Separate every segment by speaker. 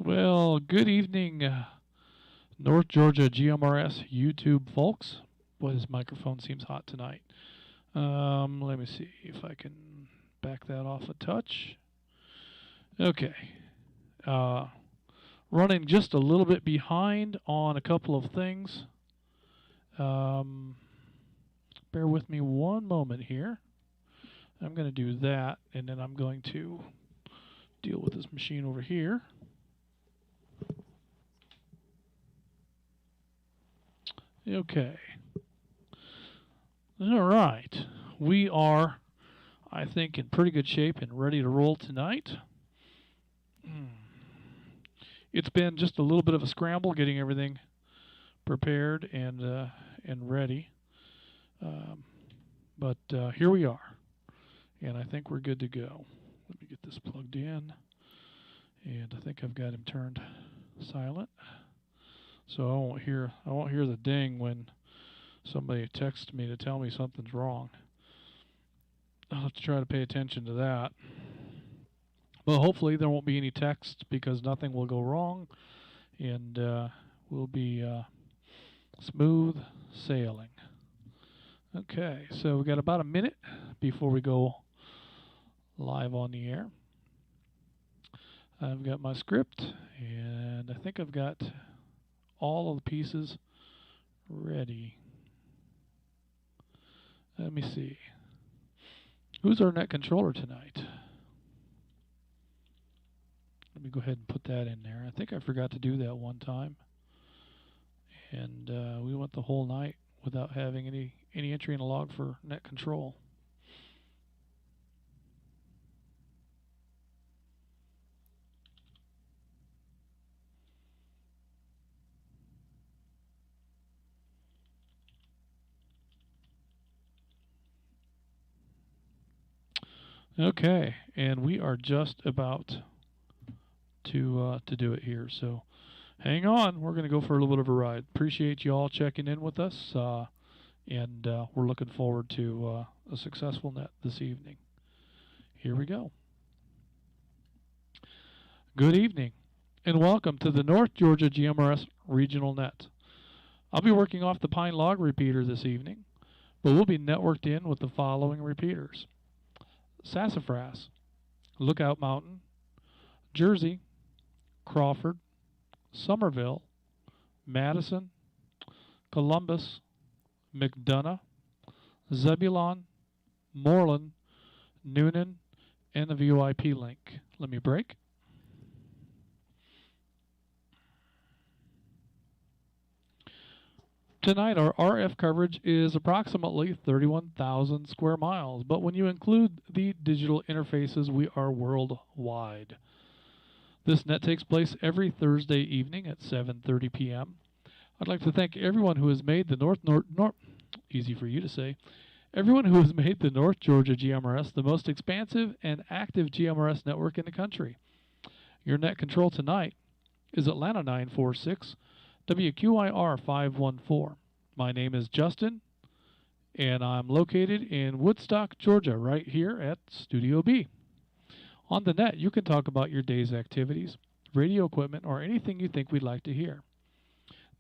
Speaker 1: Well, good evening, North Georgia GMRS YouTube folks. Boy, this microphone seems hot tonight. Let me see if I can back that off a touch. Okay. Running just a little bit behind on a couple of things. Bear with me one moment here. I'm going to do that, and then I'm going to deal with this machine over here. Okay. All right. We are, I think, in pretty good shape and ready to roll tonight. It's been just a little bit of a scramble getting everything prepared and ready. But here we are. And I think we're good to go. Let me get this plugged in. And I think I've got him turned silent. So I won't hear the ding when somebody texts me to tell me something's wrong. I'll have to try to pay attention to that. But hopefully there won't be any text because nothing will go wrong, and we'll be smooth sailing. Okay, so we've got about a minute before we go live on the air. I've got my script, and I think I've got all of the pieces ready. Let me see. Who's our net controller tonight? Let me go ahead and put that in there. I think I forgot to do that one time. And we went the whole night without having any entry in the log for net control. Okay, and we are just about to do it here. So hang on, we're going to go for a little bit of a ride. Appreciate you all checking in with us, and we're looking forward to a successful net this evening. Here we go. Good evening, and welcome to the North Georgia GMRS Regional Net. I'll be working off the Pine Log repeater this evening, but we'll be networked in with the following repeaters: Sassafras, Lookout Mountain, Jersey, Crawford, Somerville, Madison, Columbus, McDonough, Zebulon, Moreland, Noonan, and the VoIP link. Let me break. Tonight our RF coverage is approximately 31,000 square miles, but when you include the digital interfaces, we are worldwide. This net takes place every Thursday evening at 7:30 p.m. I'd like to thank everyone who has made the easy for you to say, everyone who has made the North Georgia GMRS the most expansive and active GMRS network in the country. Your net control tonight is Atlanta 946, WQIR 514. My name is Justin, and I'm located in Woodstock, Georgia, right here at Studio B. On the net, you can talk about your day's activities, radio equipment, or anything you think we'd like to hear.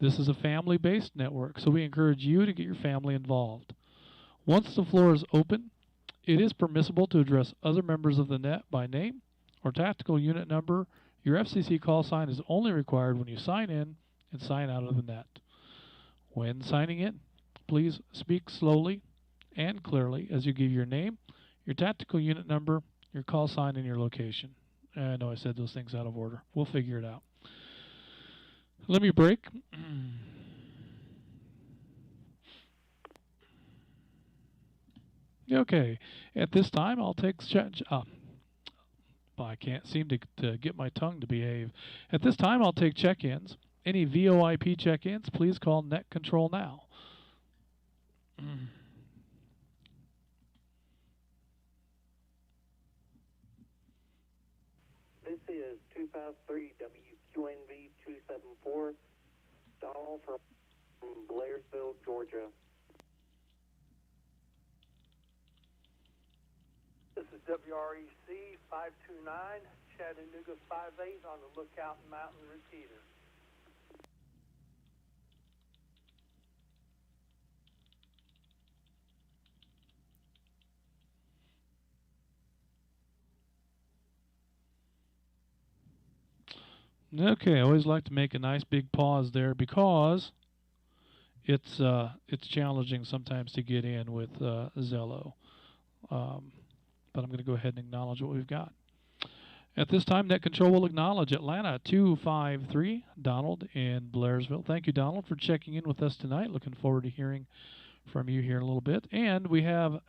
Speaker 1: This is a family-based network, so we encourage you to get your family involved. Once the floor is open, it is permissible to address other members of the net by name or tactical unit number. Your FCC call sign is only required when you sign in and sign out of the net. When signing in, please speak slowly and clearly as you give your name, your tactical unit number, your call sign, and your location. I know I said those things out of order. We'll figure it out. Let me break. Okay, at this time I'll take I can't seem to get my tongue to behave. At this time I'll take check-ins. Any VoIP check-ins, please call Net Control now.
Speaker 2: This is 253 WQNV 274, Donald from Blairsville, Georgia. This is
Speaker 3: WREC 529, Chattanooga 58 on the Lookout Mountain repeater.
Speaker 1: Okay, I always like to make a nice big pause there because it's challenging sometimes to get in with Zello. But I'm going to go ahead and acknowledge what we've got. At this time, Net Control will acknowledge Atlanta 253, Donald in Blairsville. Thank you, Donald, for checking in with us tonight. Looking forward to hearing from you here in a little bit. And we have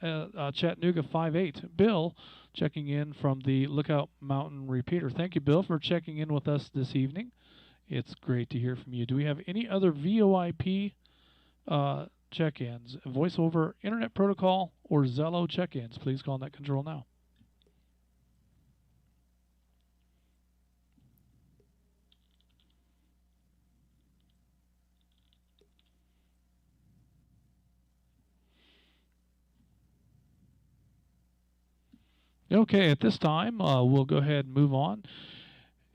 Speaker 1: Chattanooga 58, Bill, checking in from the Lookout Mountain repeater. Thank you, Bill, for checking in with us this evening. It's great to hear from you. Do we have any other VoIP check-ins, voice over Internet Protocol, or Zello check-ins? Please call Net Control now. Okay, at this time, we'll go ahead and move on.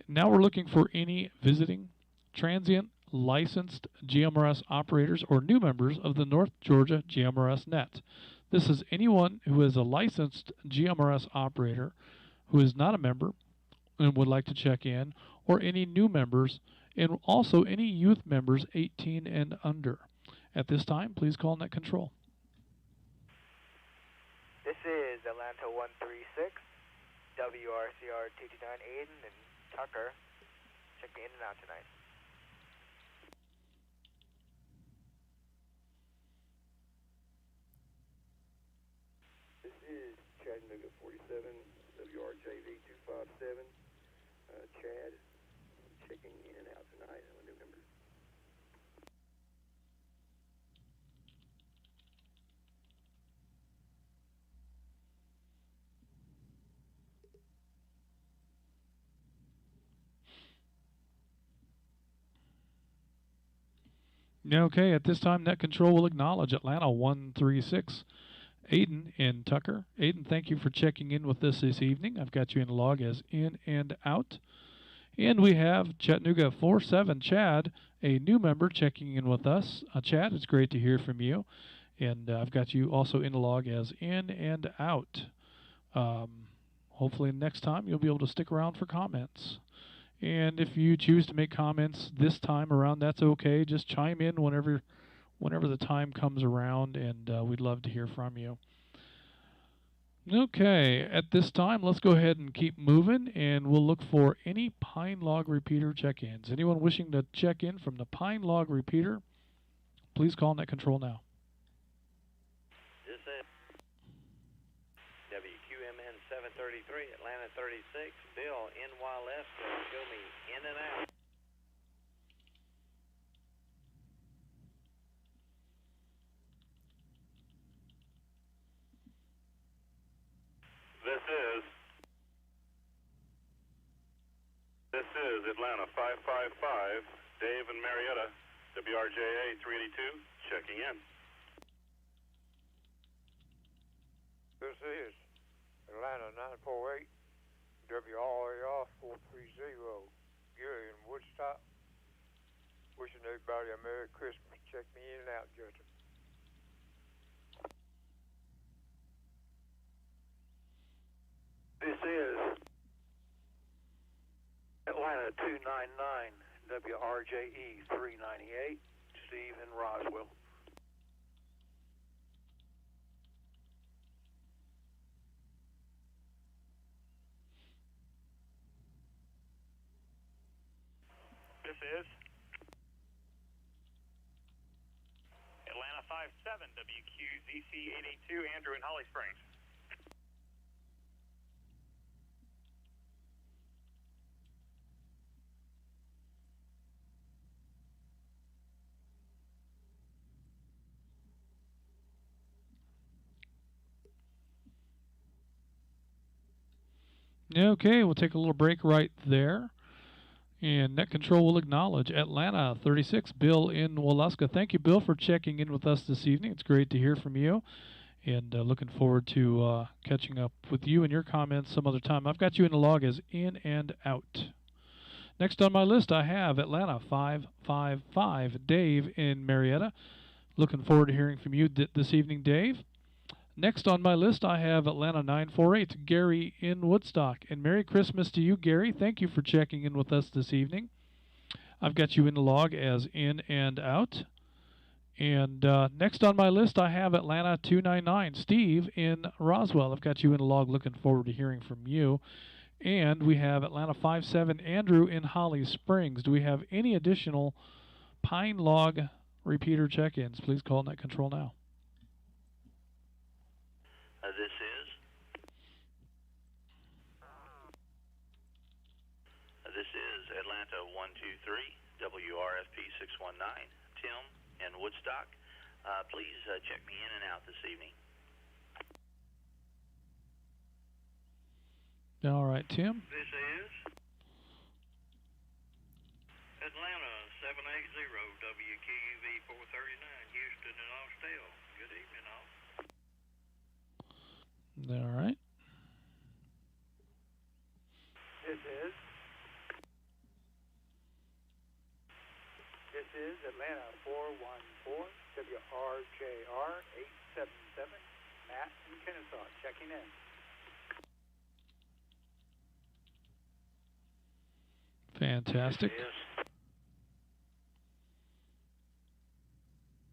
Speaker 1: Now we're looking for any visiting, transient, licensed GMRS operators or new members of the North Georgia GMRS net. This is anyone who is a licensed GMRS operator who is not a member and would like to check in, or any new members, and also any youth members 18 and under. At this time, please call Net Control.
Speaker 4: This is Atlanta 136, WRCR 229 Aiden and Tucker. Checking in and out tonight.
Speaker 2: This is Chattanooga 47, WRJV 257, Chad, checking in and out tonight. I'm a new member.
Speaker 1: Okay, at this time, Net Control will acknowledge Atlanta 136, Aiden and Tucker. Aiden, thank you for checking in with us this evening. I've got you in the log as in and out. And we have Chattanooga 47, Chad, a new member checking in with us. Chad, it's great to hear from you. And I've got you also in the log as in and out. Hopefully next time you'll be able to stick around for comments. And if you choose to make comments this time around, that's okay. Just chime in whenever the time comes around, and we'd love to hear from you. Okay, at this time, let's go ahead and keep moving, and we'll look for any Pine Log repeater check-ins. Anyone wishing to check in from the Pine Log repeater, please call Net Control now.
Speaker 5: This is WQMN 733, Atlanta 36, Bill, NYLF, show me in and out.
Speaker 6: This is Atlanta 555, Dave and Marietta, WRJA 382, checking in.
Speaker 7: This is Atlanta 948, WRAR 430, Gary in Woodstock. Wishing everybody a Merry Christmas. Check me in and out, Justin.
Speaker 3: This is Atlanta 299, WRJE 398, Steve in Roswell.
Speaker 6: This is Atlanta 57, WQZC 882, Andrew in Holly Springs.
Speaker 1: Okay, we'll take a little break right there. And Net Control will acknowledge Atlanta 36, Bill in Waleska. Thank you, Bill, for checking in with us this evening. It's great to hear from you. And looking forward to catching up with you and your comments some other time. I've got you in the log as in and out. Next on my list, I have Atlanta 555, Dave in Marietta. Looking forward to hearing from you this evening, Dave. Next on my list, I have Atlanta 948, Gary in Woodstock. And Merry Christmas to you, Gary. Thank you for checking in with us this evening. I've got you in the log as in and out. And next on my list, I have Atlanta 299, Steve in Roswell. I've got you in the log. Looking forward to hearing from you. And we have Atlanta 57, Andrew in Holly Springs. Do we have any additional Pine Log repeater check-ins? Please call Net Control now.
Speaker 8: This is Atlanta 123, WRFP 619, Tim in Woodstock. Please check me in and out this evening.
Speaker 1: All right, Tim.
Speaker 5: This is Atlanta 780, WQUV 439, Houston and Austell. Good evening, all.
Speaker 1: All right.
Speaker 3: This is Atlanta 414, WRJR 877, Matt in Kennesaw, checking in.
Speaker 1: Fantastic.
Speaker 5: This is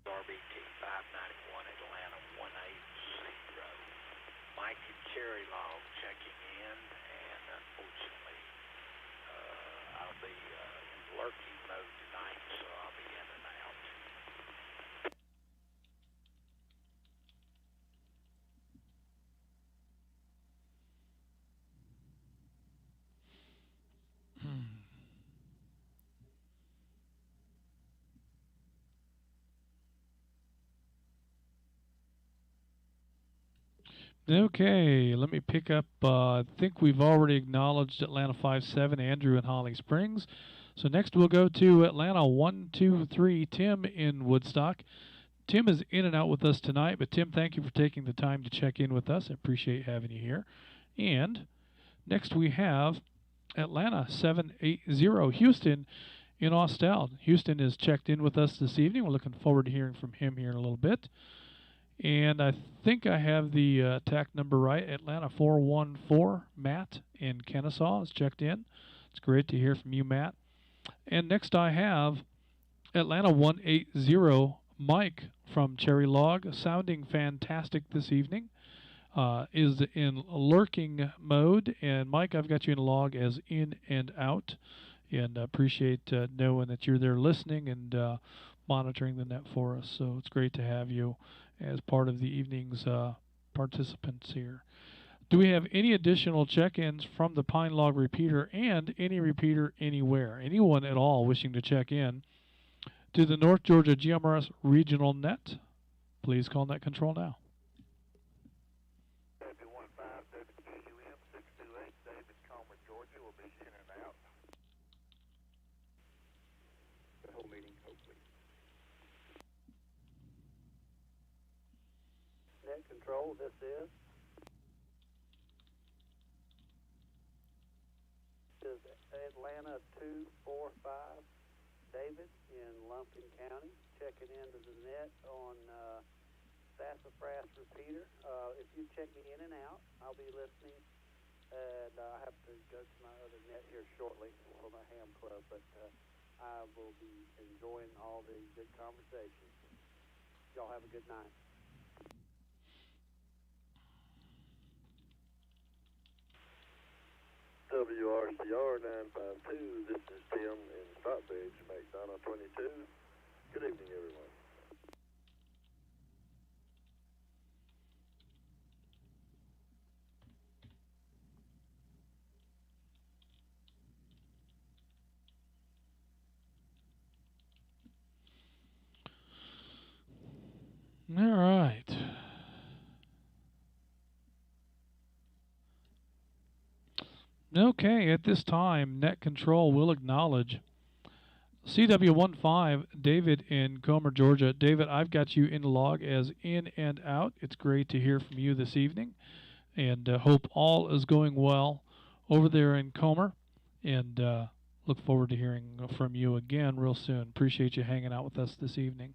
Speaker 5: RBT 591, Atlanta 180, Mike in Cherry Log checking in, and unfortunately, I'll be in lurking mode tonight, so I'll be in and out.
Speaker 1: Okay, let me pick up. I think we've already acknowledged Atlanta 57, Andrew in Holly Springs. So next we'll go to Atlanta 123, Tim in Woodstock. Tim is in and out with us tonight, but Tim, thank you for taking the time to check in with us. I appreciate having you here. And next we have Atlanta 780, Houston in Austell. Houston is checked in with us this evening. We're looking forward to hearing from him here in a little bit. And I think I have the TAC number right. Atlanta 414, Matt in Kennesaw is checked in. It's great to hear from you, Matt. And next I have Atlanta 180, Mike from Cherry Log, sounding fantastic this evening. Is in lurking mode. And Mike, I've got you in a log as in and out. And appreciate knowing that you're there listening and monitoring the net for us. So it's great to have you as part of the evening's participants here. Do we have any additional check-ins from the Pine Log repeater and any repeater anywhere? Anyone at all wishing to check in to the North Georgia GMRS Regional Net? Please call Net Control now.
Speaker 2: WQM 628, David, Comer, Georgia, will be in and out. The whole meeting, hopefully.
Speaker 3: Net Control, this is Atlanta 245, David in Lumpkin County, checking into the net on Sassafras repeater. If you check me in and out, I'll be listening, and I have to go to my other net here shortly for my ham club, but I will be enjoying all the good conversations. Y'all have a good night.
Speaker 2: WRCR 952, this is Tim in Stockbridge, McDonough 22. Good evening, everyone.
Speaker 1: All right. Okay, at this time, Net Control will acknowledge CW15, David in Comer, Georgia. David, I've got you in the log as in and out. It's great to hear from you this evening, and hope all is going well over there in Comer, and look forward to hearing from you again real soon. Appreciate you hanging out with us this evening.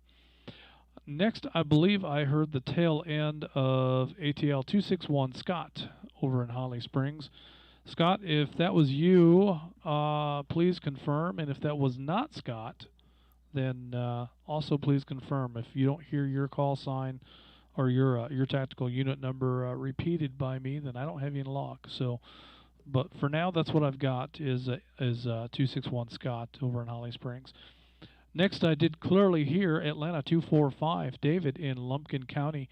Speaker 1: Next, I believe I heard the tail end of ATL 261 Scott over in Holly Springs. Scott, if that was you, please confirm. And if that was not Scott, then also please confirm. If you don't hear your call sign or your tactical unit number repeated by me, then I don't have you in log. So, but for now, that's what I've got is 261 Scott over in Holly Springs. Next, I did clearly hear Atlanta 245, David in Lumpkin County.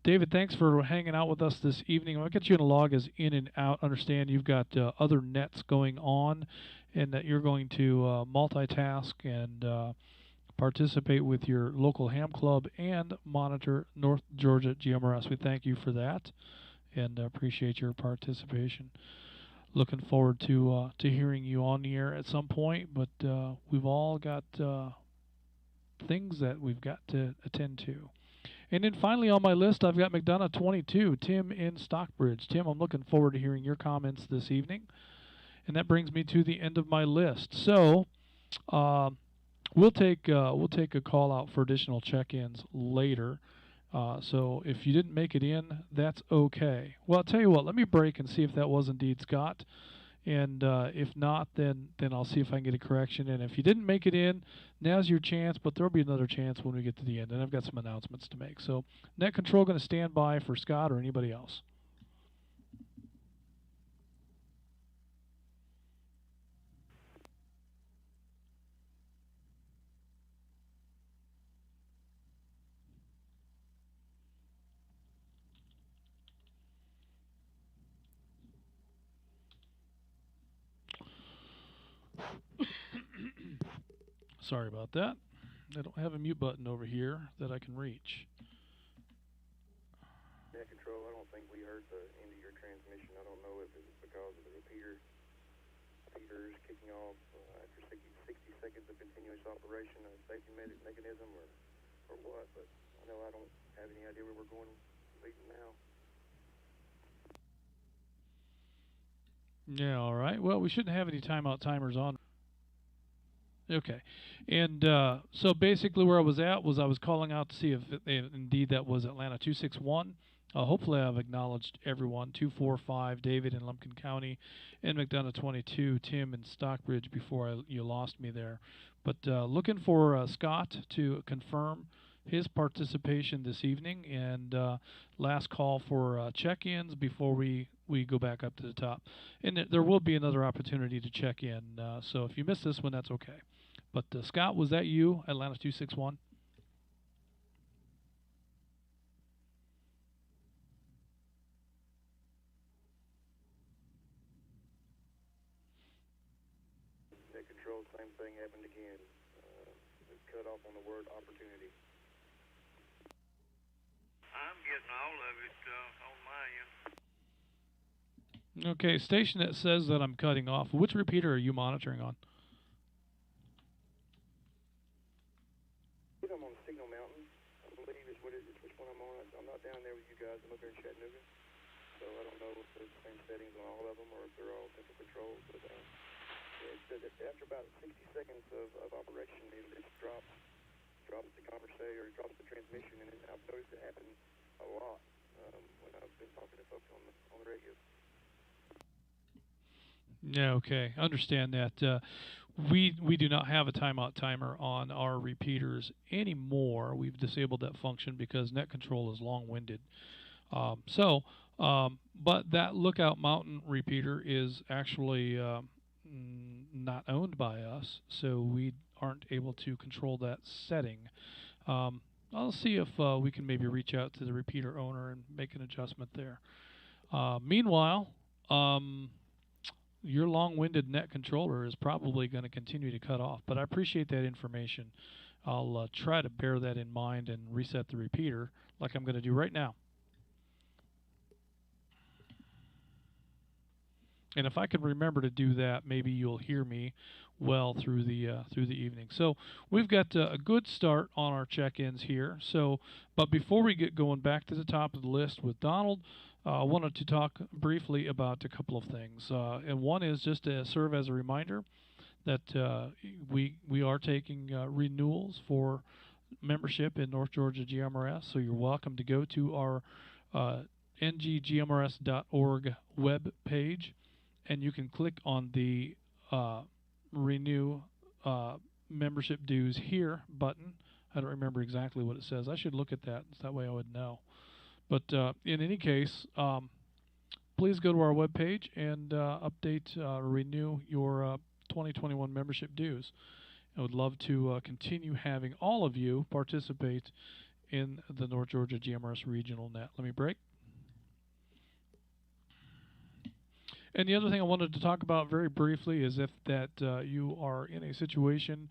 Speaker 1: David, thanks for hanging out with us this evening. I'll get you in a log as in and out. Understand you've got other nets going on and that you're going to multitask and participate with your local ham club and monitor North Georgia GMRS. We thank you for that and appreciate your participation. Looking forward to hearing you on the air at some point, but we've all got things that we've got to attend to. And then finally on my list, I've got McDonough 22, Tim in Stockbridge. Tim, I'm looking forward to hearing your comments this evening. And that brings me to the end of my list. So we'll take a call out for additional check-ins later. So if you didn't make it in, that's okay. Well, I'll tell you what, let me break and see if that was indeed Scott. And if not, then I'll see if I can get a correction. And if you didn't make it in, now's your chance, but there'll be another chance when we get to the end. And I've got some announcements to make. So net control going to stand by for Scott or anybody else. Sorry about that. I don't have a mute button over here that I can reach.
Speaker 2: Net control, I don't think we heard the end of your transmission. I don't know if it was because of the repeaters kicking off after 60 seconds of continuous operation, a safety mechanism, or what, but I know I don't have any idea where we're going leading now.
Speaker 1: Yeah, all right. Well, we shouldn't have any timeout timers on. Okay. And so basically where I was at was I was calling out to see if indeed that was Atlanta 261. Hopefully I've acknowledged everyone. 245, David in Lumpkin County, and McDonough 22, Tim in Stockbridge before you lost me there. But looking for Scott to confirm his participation this evening, and last call for check-ins before we go back up to the top. And there will be another opportunity to check in, so if you missed this one, that's okay. But Scott, was that you, Atlanta 261?
Speaker 2: Net control, same thing happened again. Cut off on the word opportunity.
Speaker 7: I'm getting all of it on my end.
Speaker 1: Okay, station that says that I'm cutting off. Which repeater are you monitoring on?
Speaker 2: I'm on Signal Mountain, I believe is which one I'm on. I'm not down there with you guys. I'm up here in Chattanooga, so I don't know if there's the same settings on all of them or if they're all central controls. But yeah, it said that after about 60 seconds of operation, it drops the conversation or it drops the transmission, and I've noticed it happen a lot when I've been talking to folks on the radio.
Speaker 1: Yeah, okay. Understand that. We do not have a timeout timer on our repeaters anymore. We've disabled that function because net control is long-winded. But that Lookout Mountain repeater is actually not owned by us, so we aren't able to control that setting. I'll see if we can maybe reach out to the repeater owner and make an adjustment there. Meanwhile, your long-winded net controller is probably going to continue to cut off, but I appreciate that information. I'll try to bear that in mind and reset the repeater like I'm going to do right now. And if I can remember to do that, maybe you'll hear me well through the evening. So we've got a good start on our check-ins here. So, but before we get going back to the top of the list with Donald, I wanted to talk briefly about a couple of things. And one is just to serve as a reminder that we are taking renewals for membership in North Georgia GMRS. So you're welcome to go to our nggmrs.org web page, and you can click on the renew membership dues here button. I don't remember exactly what it says. I should look at that. That way I would know. But in any case, please go to our web page and update, renew your 2021 membership dues. I would love to continue having all of you participate in the North Georgia GMRS Regional Net. Let me break. And the other thing I wanted to talk about very briefly is if that you are in a situation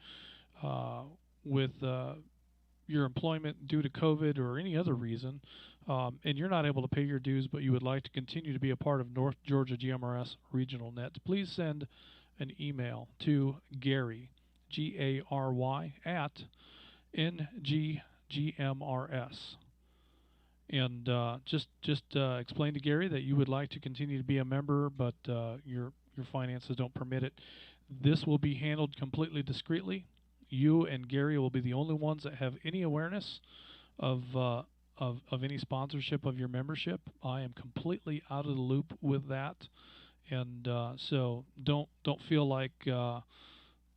Speaker 1: with your employment due to COVID or any other reason, and you're not able to pay your dues, but you would like to continue to be a part of North Georgia GMRS Regional Net, please send an email to Gary, Gary, at NGGMRS. And just explain to Gary that you would like to continue to be a member, but your finances don't permit it. This will be handled completely discreetly. You and Gary will be the only ones that have any awareness of any sponsorship of your membership. I am completely out of the loop with that, and so don't feel like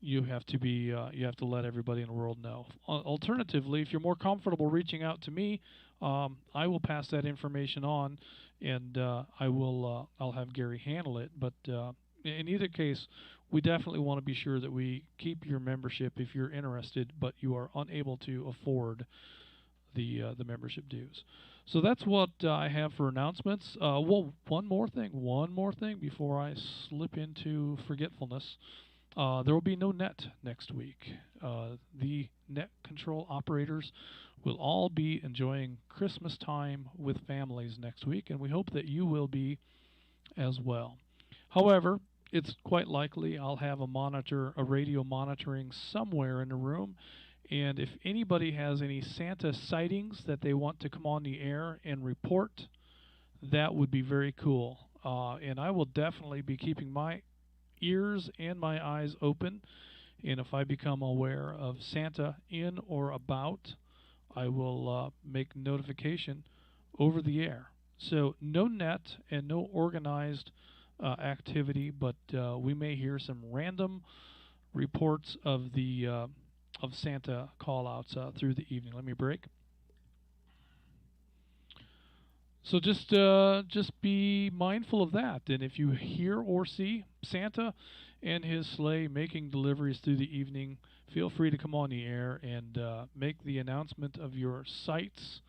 Speaker 1: you have to be you have to let everybody in the world know. Alternatively, if you're more comfortable reaching out to me, I will pass that information on, and I'll have Gary handle it. But in either case, we definitely want to be sure that we keep your membership if you're interested, but you are unable to afford the membership dues. So that's what I have for announcements. Well, one more thing before I slip into forgetfulness. There will be no net next week. The net control operators will all be enjoying Christmas time with families next week, and we hope that you will be as well. However, it's quite likely I'll have a radio monitoring somewhere in the room, and if anybody has any Santa sightings that they want to come on the air and report, that would be very cool. And I will definitely be keeping my ears and my eyes open, and if I become aware of Santa in or about, I will make notification over the air. So no net and no organized activity, but we may hear some random reports of the of Santa call-outs through the evening. Let me break. So just be mindful of that, and if you hear or see Santa and his sleigh making deliveries through the evening, feel free to come on the air and make the announcement of your sights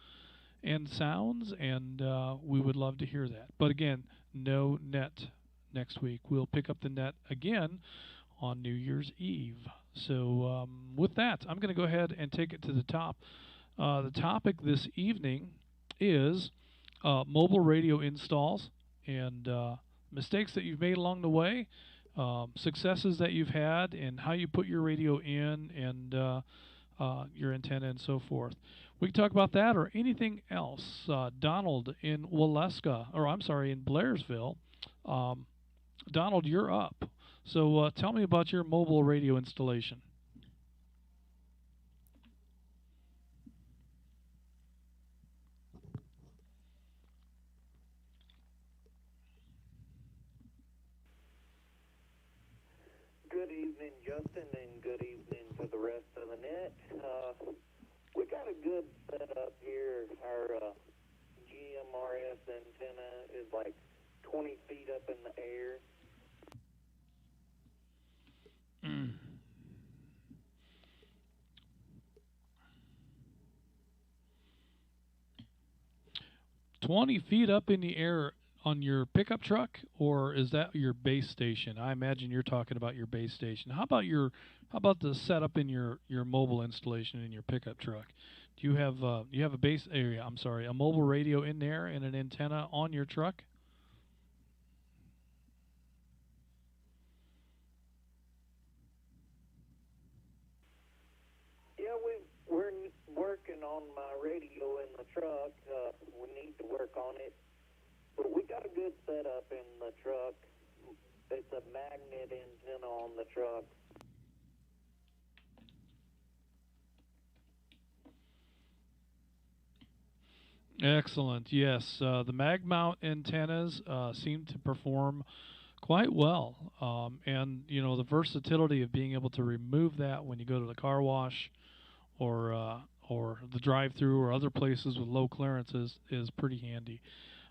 Speaker 1: and sounds, and we would love to hear that. But again, no net next week. We'll pick up the net again on New Year's Eve. So with that, I'm going to go ahead and take it to the top. The topic this evening is mobile radio installs and mistakes that you've made along the way, successes that you've had, and how you put your radio in, and your antenna and so forth. We can talk about that or anything else. Donald in Waleska, or I'm sorry, in Blairsville. Donald, you're up. So tell me about your mobile radio installation.
Speaker 3: Good evening, Justin, and good evening to the rest of the net. We got a good setup here. Our GMRS antenna is like 20 feet up in the air.
Speaker 1: 20 feet up in the air on your pickup truck, or is that your base station? I imagine you're talking about your base station. How about the setup in your mobile installation in your pickup truck? Do you have a base area? I'm sorry, a mobile radio in there and an antenna on your truck?
Speaker 3: truck. We need to work on it. But we got a good setup in the truck. It's a magnet antenna on the truck.
Speaker 1: Excellent. Yes, the mag mount antennas seem to perform quite well, and you know the versatility of being able to remove that when you go to the car wash or the drive-through or other places with low clearances is pretty handy.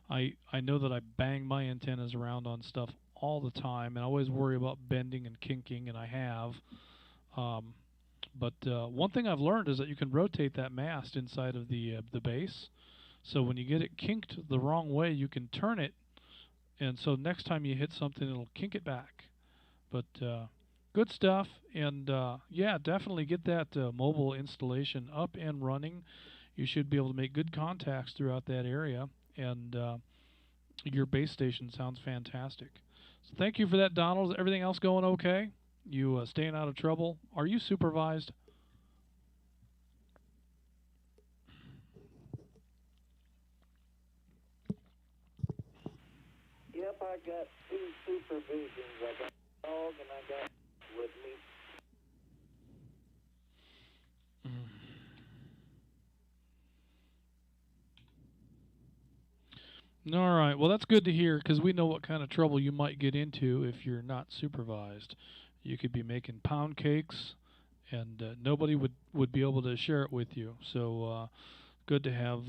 Speaker 1: I know that I bang my antennas around on stuff all the time, and I always worry about bending and kinking, and I have. Um, but one thing I've learned is that you can rotate that mast inside of the base. So when you get it kinked the wrong way, you can turn it, and so next time you hit something, it'll kink it back. But good stuff, and yeah, definitely get that mobile installation up and running. You should be able to make good contacts throughout that area, and your base station sounds fantastic. So thank you for that, Donald. Is everything else going okay? You staying out of trouble? Are you supervised?
Speaker 3: Yep, I got 2 supervisions. I got a dog and I got with me.
Speaker 1: All right. Well, that's good to hear because we know what kind of trouble you might get into if you're not supervised. You could be making pound cakes, and nobody would be able to share it with you. So good to have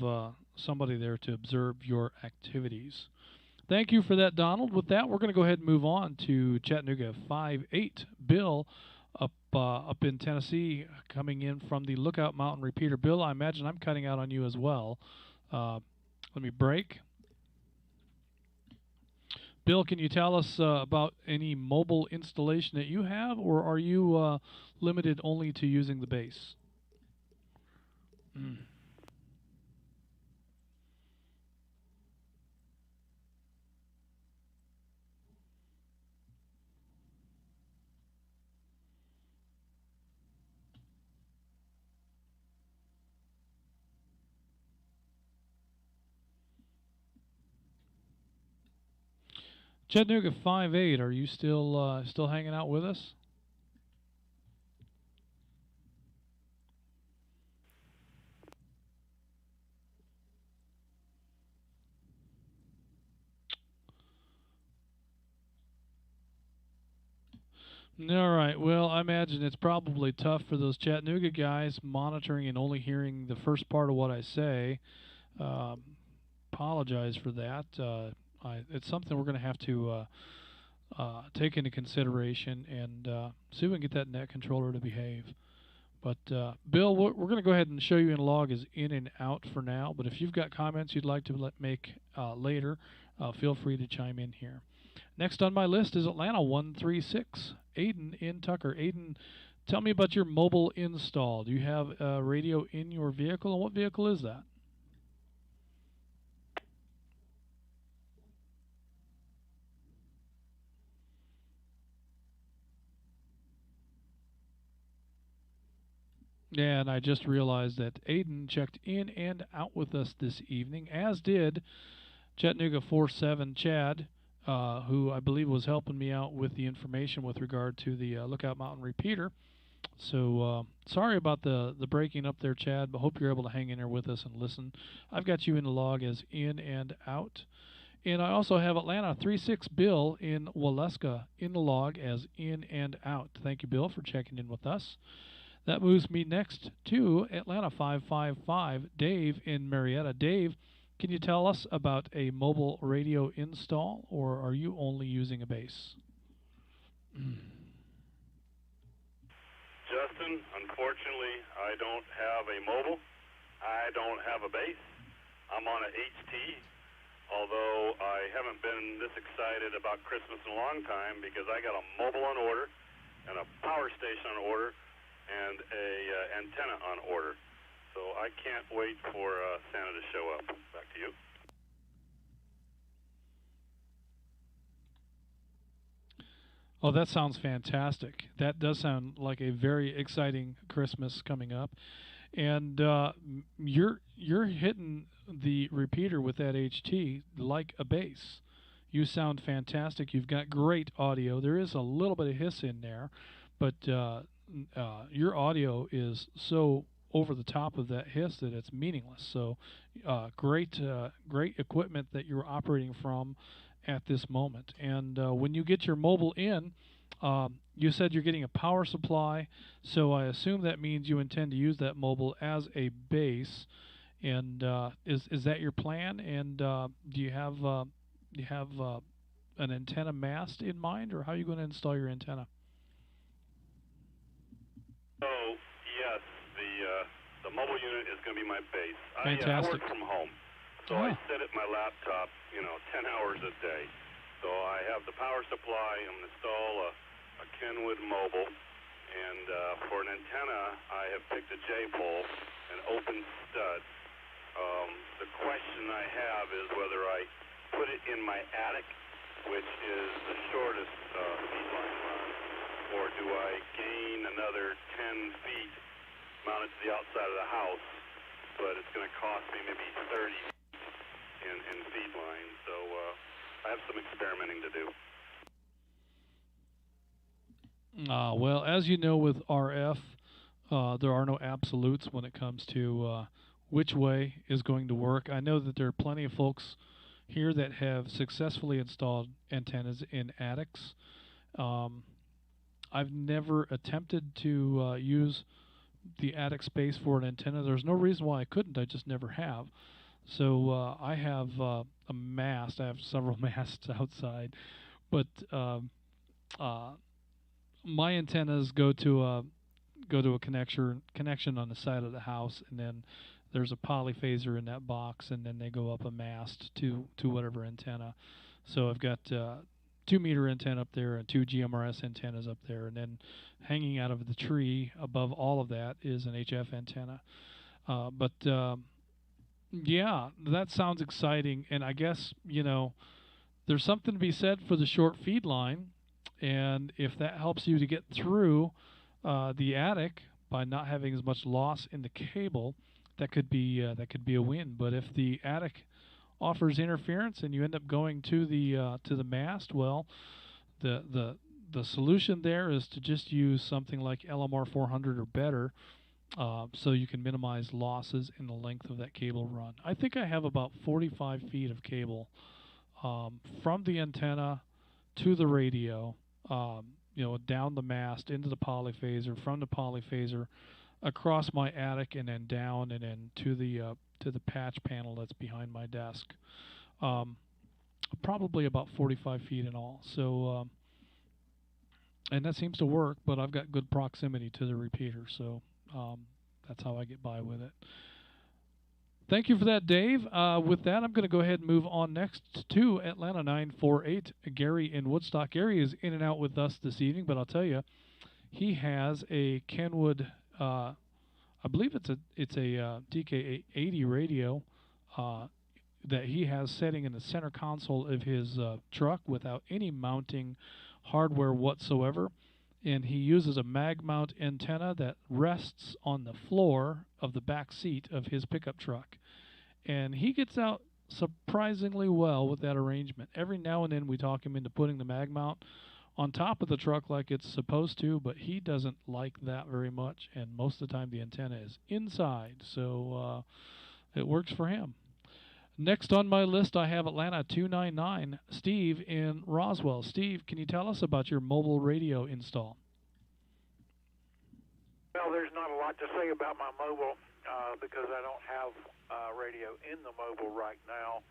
Speaker 1: somebody there to observe your activities. Thank you for that, Donald. With that, we're going to go ahead and move on to Chattanooga 58. Bill up in Tennessee, coming in from the Lookout Mountain repeater. Bill, I imagine I'm cutting out on you as well. Let me break. Bill, can you tell us about any mobile installation that you have, or are you limited only to using the base? Chattanooga 58, are you still hanging out with us? All right. Well, I imagine it's probably tough for those Chattanooga guys monitoring and only hearing the first part of what I say. Apologize for that. It's something we're going to have to take into consideration and see if we can get that net controller to behave. But Bill, we're going to go ahead and show you in log as in and out for now. But if you've got comments you'd like to make later, feel free to chime in here. Next on my list is Atlanta 136, Aiden in Tucker. Aiden, tell me about your mobile install. Do you have a radio in your vehicle, and what vehicle is that? Yeah, and I just realized that Aiden checked in and out with us this evening, as did Chattanooga 47 Chad, who I believe was helping me out with the information with regard to the Lookout Mountain repeater. So sorry about the breaking up there, Chad, but hope you're able to hang in there with us and listen. I've got you in the log as in and out. And I also have Atlanta 36 Bill in Waleska in the log as in and out. Thank you, Bill, for checking in with us. That moves me next to Atlanta 555 Dave in Marietta. Dave, can you tell us about a mobile radio install, or are you only using a base?
Speaker 9: Justin, unfortunately, I don't have a mobile. I don't have a base. I'm on a HT, although I haven't been this excited about Christmas in a long time because I got a mobile on order and a power station on order and a antenna on order. So I can't wait for Santa to show up. Back to you.
Speaker 1: Oh, that sounds fantastic. That does sound like a very exciting Christmas coming up. And you're hitting the repeater with that HT like a bass. You sound fantastic. You've got great audio. There is a little bit of hiss in there, but your audio is so over the top of that hiss that it's meaningless. So great equipment that you're operating from at this moment. And when you get your mobile in, you said you're getting a power supply, so I assume that means you intend to use that mobile as a base. And is that your plan? And do you have an antenna mast in mind, or how are you going to install your antenna?
Speaker 9: So yes, the mobile unit is going to be my base. I
Speaker 1: Fantastic.
Speaker 9: work from home, so I sit at my laptop, 10 hours a day. So I have the power supply. I'm going to install a Kenwood mobile, and for an antenna, I have picked a J-pole, an open stud. The question I have is whether I put it in my attic, which is the shortest feed line run, or do I gain another 10 feet mounted to the outside of the house, but it's going to cost me maybe 30 in feed line. So I have some experimenting to do.
Speaker 1: Well, as you know, with RF, there are no absolutes when it comes to which way is going to work. I know that there are plenty of folks here that have successfully installed antennas in attics. I've never attempted to use the attic space for an antenna. There's no reason why I couldn't. I just never have. So I have a mast. I have several masts outside, but my antennas go to a connection on the side of the house, and then there's a polyphaser in that box, and then they go up a mast to whatever antenna. So I've got 2-meter antenna up there and 2 GMRS antennas up there, and then hanging out of the tree above all of that is an HF antenna. Yeah, that sounds exciting, and I guess there's something to be said for the short feed line, and if that helps you to get through the attic by not having as much loss in the cable, that could be a win. But if the attic offers interference and you end up going to the mast, well, the solution there is to just use something like LMR 400 or better, so you can minimize losses in the length of that cable run. I think I have about 45 feet of cable from the antenna to the radio, down the mast into the polyphaser, from the polyphaser across my attic, and then down, and then to the patch panel that's behind my desk. Probably about 45 feet in all. So, and that seems to work, but I've got good proximity to the repeater, so that's how I get by with it. Thank you for that, Dave. With that, I'm going to go ahead and move on next to Atlanta 948, Gary in Woodstock. Gary is in and out with us this evening, but I'll tell you, he has a Kenwood, I believe it's a DK80 radio that he has setting in the center console of his truck without any mounting hardware whatsoever. And he uses a mag mount antenna that rests on the floor of the back seat of his pickup truck. And he gets out surprisingly well with that arrangement. Every now and then we talk him into putting the mag mount on top of the truck like it's supposed to, but he doesn't like that very much, and most of the time the antenna is inside, so it works for him. Next on my list, I have Atlanta 299, Steve in Roswell. Steve, can you tell us about your mobile radio install?
Speaker 5: Well, there's not a lot to say about my mobile because I don't have radio in the mobile right now.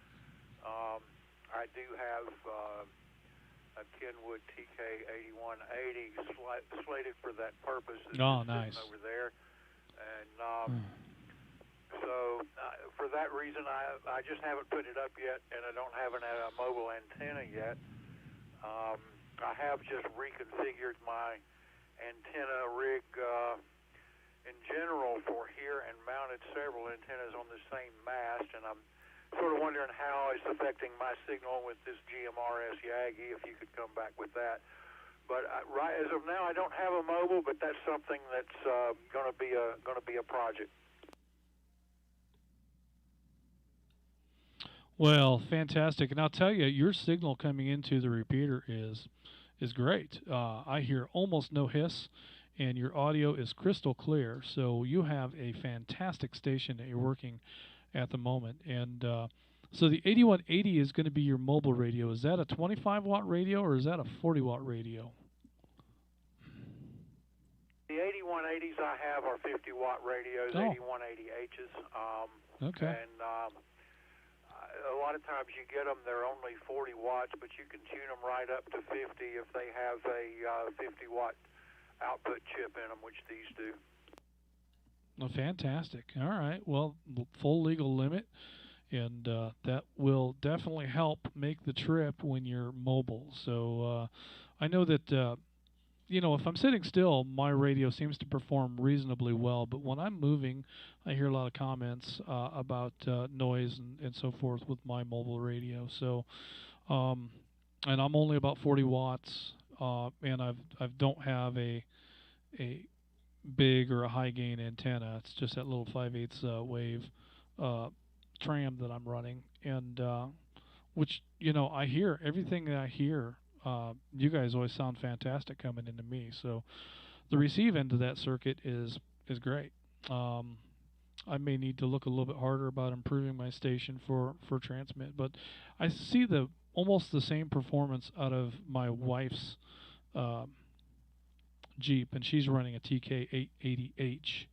Speaker 5: I do have a Kenwood TK8180 slated for that purpose.
Speaker 1: Oh, nice.
Speaker 5: Over there. And so for that reason, I just haven't put it up yet, and I don't have a mobile antenna yet. I have just reconfigured my antenna rig in general for here and mounted several antennas on the same mast, and I'm sort of wondering how it's affecting my signal with this GMRS Yagi, if you could come back with that. But right as of now, I don't have a mobile, but that's something that's going to be a project.
Speaker 1: Well, fantastic. And I'll tell you, your signal coming into the repeater is great. I hear almost no hiss, and your audio is crystal clear. So you have a fantastic station that you're working at the moment. And so the 8180 is going to be your mobile radio. Is that a 25 watt radio or is that a 40 watt radio?
Speaker 10: The 8180s I have are 50 watt radios, 8180Hs.
Speaker 1: Okay.
Speaker 10: And a lot of times you get them, they're only 40 watts, but you can tune them right up to 50 if they have a 50 watt output chip in them, which these do.
Speaker 1: Well, fantastic. All right. Well, full legal limit, and that will definitely help make the trip when you're mobile. So I know that, if I'm sitting still, my radio seems to perform reasonably well. But when I'm moving, I hear a lot of comments about noise and so forth with my mobile radio. So, and I'm only about 40 watts, and I don't have a big or a high gain antenna. It's just that little 5/8 wave tram that I'm running, and which I hear everything that I hear. You guys always sound fantastic coming into me, so the receive end of that circuit is great. I may need to look a little bit harder about improving my station for transmit, but I see almost the same performance out of my wife's Jeep, and she's running a TK880H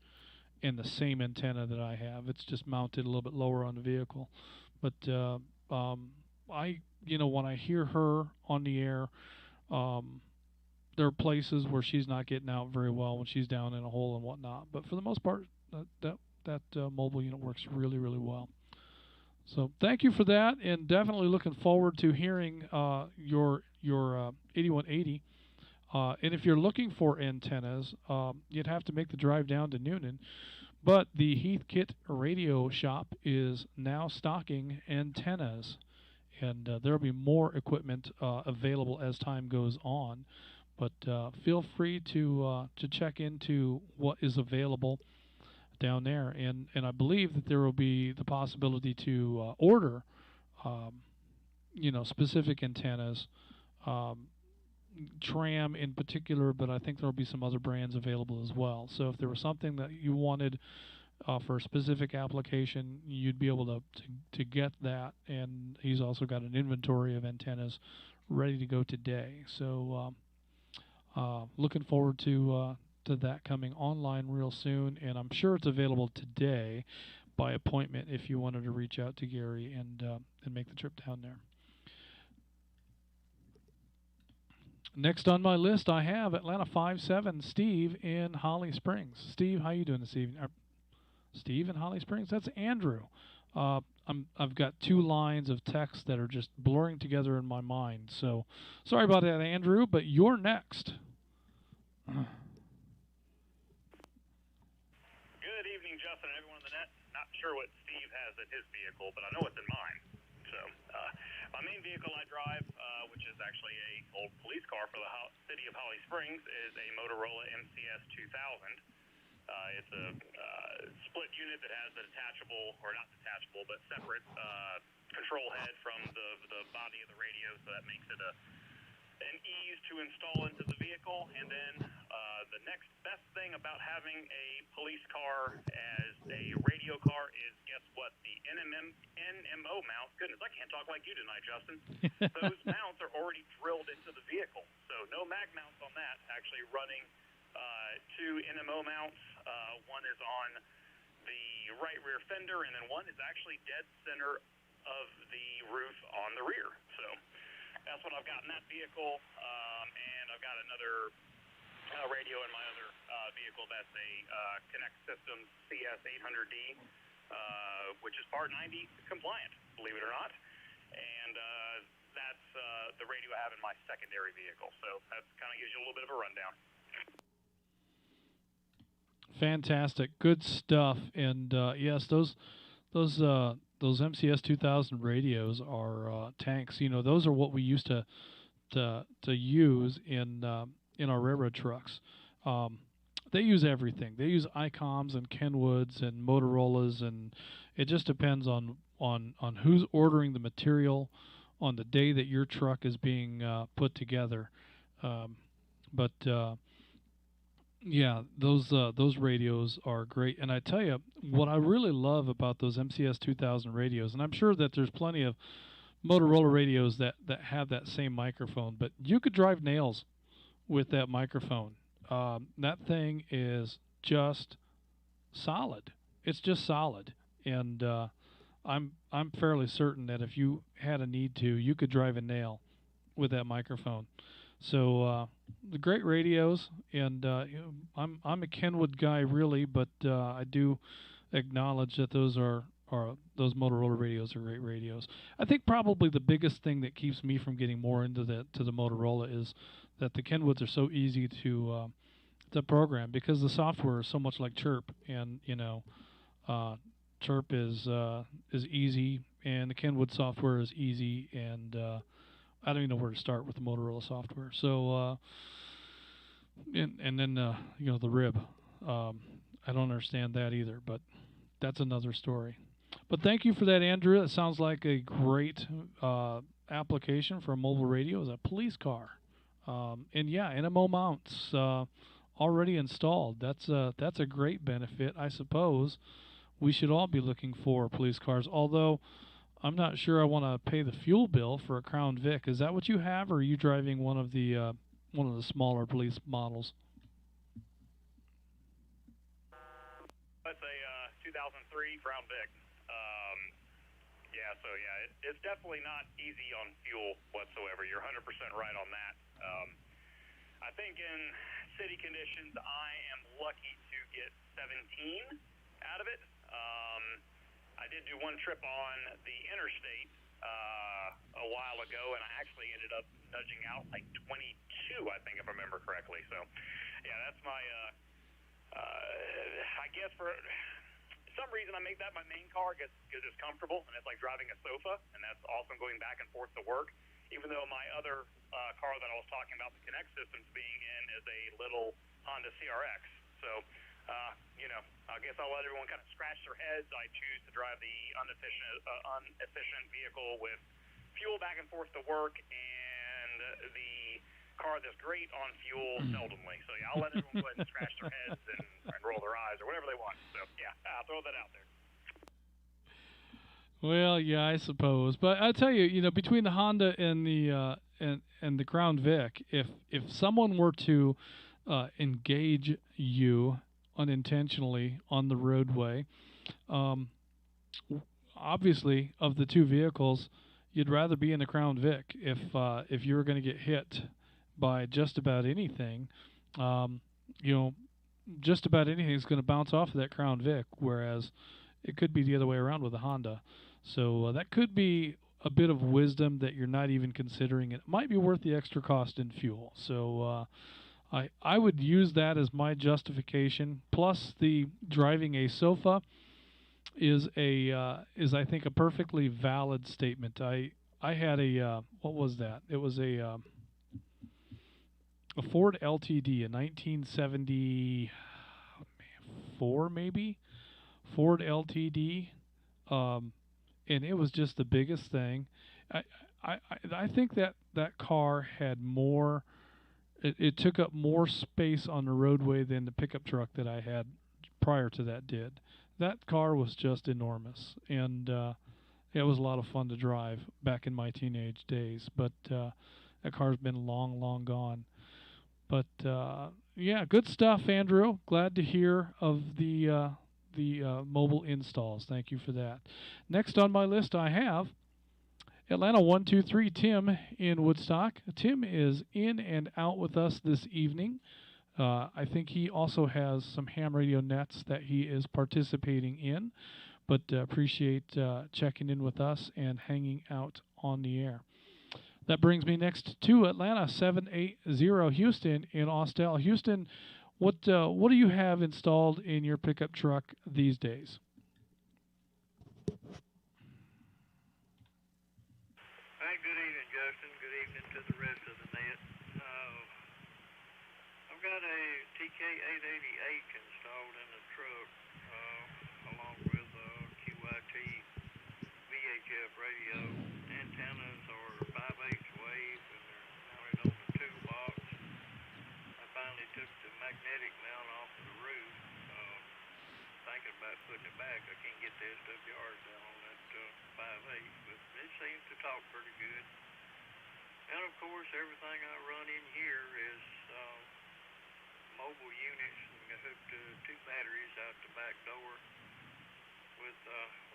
Speaker 1: and the same antenna that I have. It's just mounted a little bit lower on the vehicle, but when I hear her on the air, there are places where she's not getting out very well when she's down in a hole and whatnot. But for the most part, that mobile unit works really, really well. So thank you for that, and definitely looking forward to hearing your 8180. And if you're looking for antennas, you'd have to make the drive down to Noonan. But the Heathkit Radio Shop is now stocking antennas, and there will be more equipment available as time goes on. But feel free to check into what is available down there, and I believe that there will be the possibility to order, specific antennas. Tram in particular, but I think there will be some other brands available as well. So if there was something that you wanted for a specific application, you'd be able to get that. And he's also got an inventory of antennas ready to go today. So looking forward to that coming online real soon, and I'm sure it's available today by appointment if you wanted to reach out to Gary and make the trip down there. Next on my list, I have Atlanta 57 Steve in Holly Springs. Steve, how you doing this evening? Steve in Holly Springs? That's Andrew. I've got two lines of text that are just blurring together in my mind. So sorry about that, Andrew, but you're next.
Speaker 6: Good evening, Justin, and everyone on the net. Not sure what Steve has in his vehicle, but I know what's in mine. So my main vehicle I drive, which is actually a old police car for the city of Holly Springs, is a Motorola MCS 2000. It's a split unit that has a detachable, or not detachable, but separate control head from the body of the radio, so that makes it an ease to install into the vehicle. And then the next best thing about having a police car as a radio car is, guess what? The NMO mount. Goodness, I can't talk like you tonight, Justin. Those mounts are already drilled into the vehicle, so no mag mounts on that. Actually running two NMO mounts. One is on the right rear fender, and then one is actually dead center of the roof on the rear. So that's what I've got in that vehicle, and I've got another radio in my other vehicle that's a Connect Systems CS800D, which is Part 90 compliant, believe it or not. And that's the radio I have in my secondary vehicle. So that kind of gives you a little bit of a rundown.
Speaker 1: Fantastic, good stuff. And yes, those MCS 2000 radios are tanks. Those are what we used to use in our railroad trucks. They use everything. They use ICOMs and Kenwoods and Motorola's, and it just depends on on who's ordering the material on the day that your truck is being put together. But yeah, those radios are great. And I tell you, what I really love about those MCS 2000 radios, and I'm sure that there's plenty of Motorola radios that have that same microphone, but you could drive nails with that microphone. That thing is just solid. It's just solid, and I'm fairly certain that if you had a need to, you could drive a nail with that microphone. So the great radios, and I'm a Kenwood guy really, but I do acknowledge that those Motorola radios are great radios. I think probably the biggest thing that keeps me from getting more into the Motorola is that the Kenwoods are so easy to program, because the software is so much like Chirp, and Chirp is easy, and the Kenwood software is easy, and I don't even know where to start with the Motorola software. So and then the rib, I don't understand that either, but that's another story. But thank you for that, Andrew. It sounds like a great application for a mobile radio as a police car. And yeah, NMO mounts already installed. That's a great benefit. I suppose we should all be looking for police cars, although I'm not sure I want to pay the fuel bill for a Crown Vic. Is that what you have, or are you driving one of the smaller police models?
Speaker 6: That's a 2003 Crown Vic. Yeah, so yeah, it's definitely not easy on fuel whatsoever. You're 100% right on that. I think in city conditions, I am lucky to get 17 out of it. I did do one trip on the interstate a while ago, and I actually ended up nudging out like 22, I think, if I remember correctly. So, yeah, that's my, I guess for some reason I make that my main car because it's comfortable, and it's like driving a sofa, and that's awesome going back and forth to work, even though my other car that I was talking about, the Connect systems being in, is a little Honda CRX. So, I guess I'll let everyone kind of scratch their heads. I choose to drive the inefficient vehicle with fuel back and forth to work, and the car that's great on fuel seldomly. So yeah, I'll let everyone go ahead and scratch their heads and roll their eyes or whatever they want. So yeah, I'll throw that out there.
Speaker 1: Well, yeah, I suppose, but I tell you, between the Honda and the Crown Vic, if someone were to engage you unintentionally on the roadway, obviously of the two vehicles, you'd rather be in the Crown Vic. If you were going to get hit by just about anything, just about anything is going to bounce off of that Crown Vic, whereas it could be the other way around with a Honda. So that could be a bit of wisdom that you're not even considering. It might be worth the extra cost in fuel. So I would use that as my justification. Plus, the driving a sofa is I think a perfectly valid statement. I had a what was that? It was a Ford LTD, a 1974 maybe Ford LTD, and it was just the biggest thing. I think that car had more. It took up more space on the roadway than the pickup truck that I had prior to that did. That car was just enormous, and it was a lot of fun to drive back in my teenage days. But that car's been long, long gone. But yeah, good stuff, Andrew. Glad to hear of the mobile installs. Thank you for that. Next on my list, I have Atlanta 123 Tim in Woodstock. Tim is in and out with us this evening. I think he also has some ham radio nets that he is participating in, but appreciate checking in with us and hanging out on the air. That brings me next to Atlanta 780 Houston in Austell. Houston, what do you have installed in your pickup truck these days?
Speaker 10: Hey, good evening, Justin. Good evening to the rest of the net. I've got a TK888 installed in the truck, along with a QIT
Speaker 11: about putting it back. I can't get the SWRs down on that 5/8, but it seems to talk pretty good. And of course, everything I run in here is mobile units, and hooked to 2 batteries out the back door with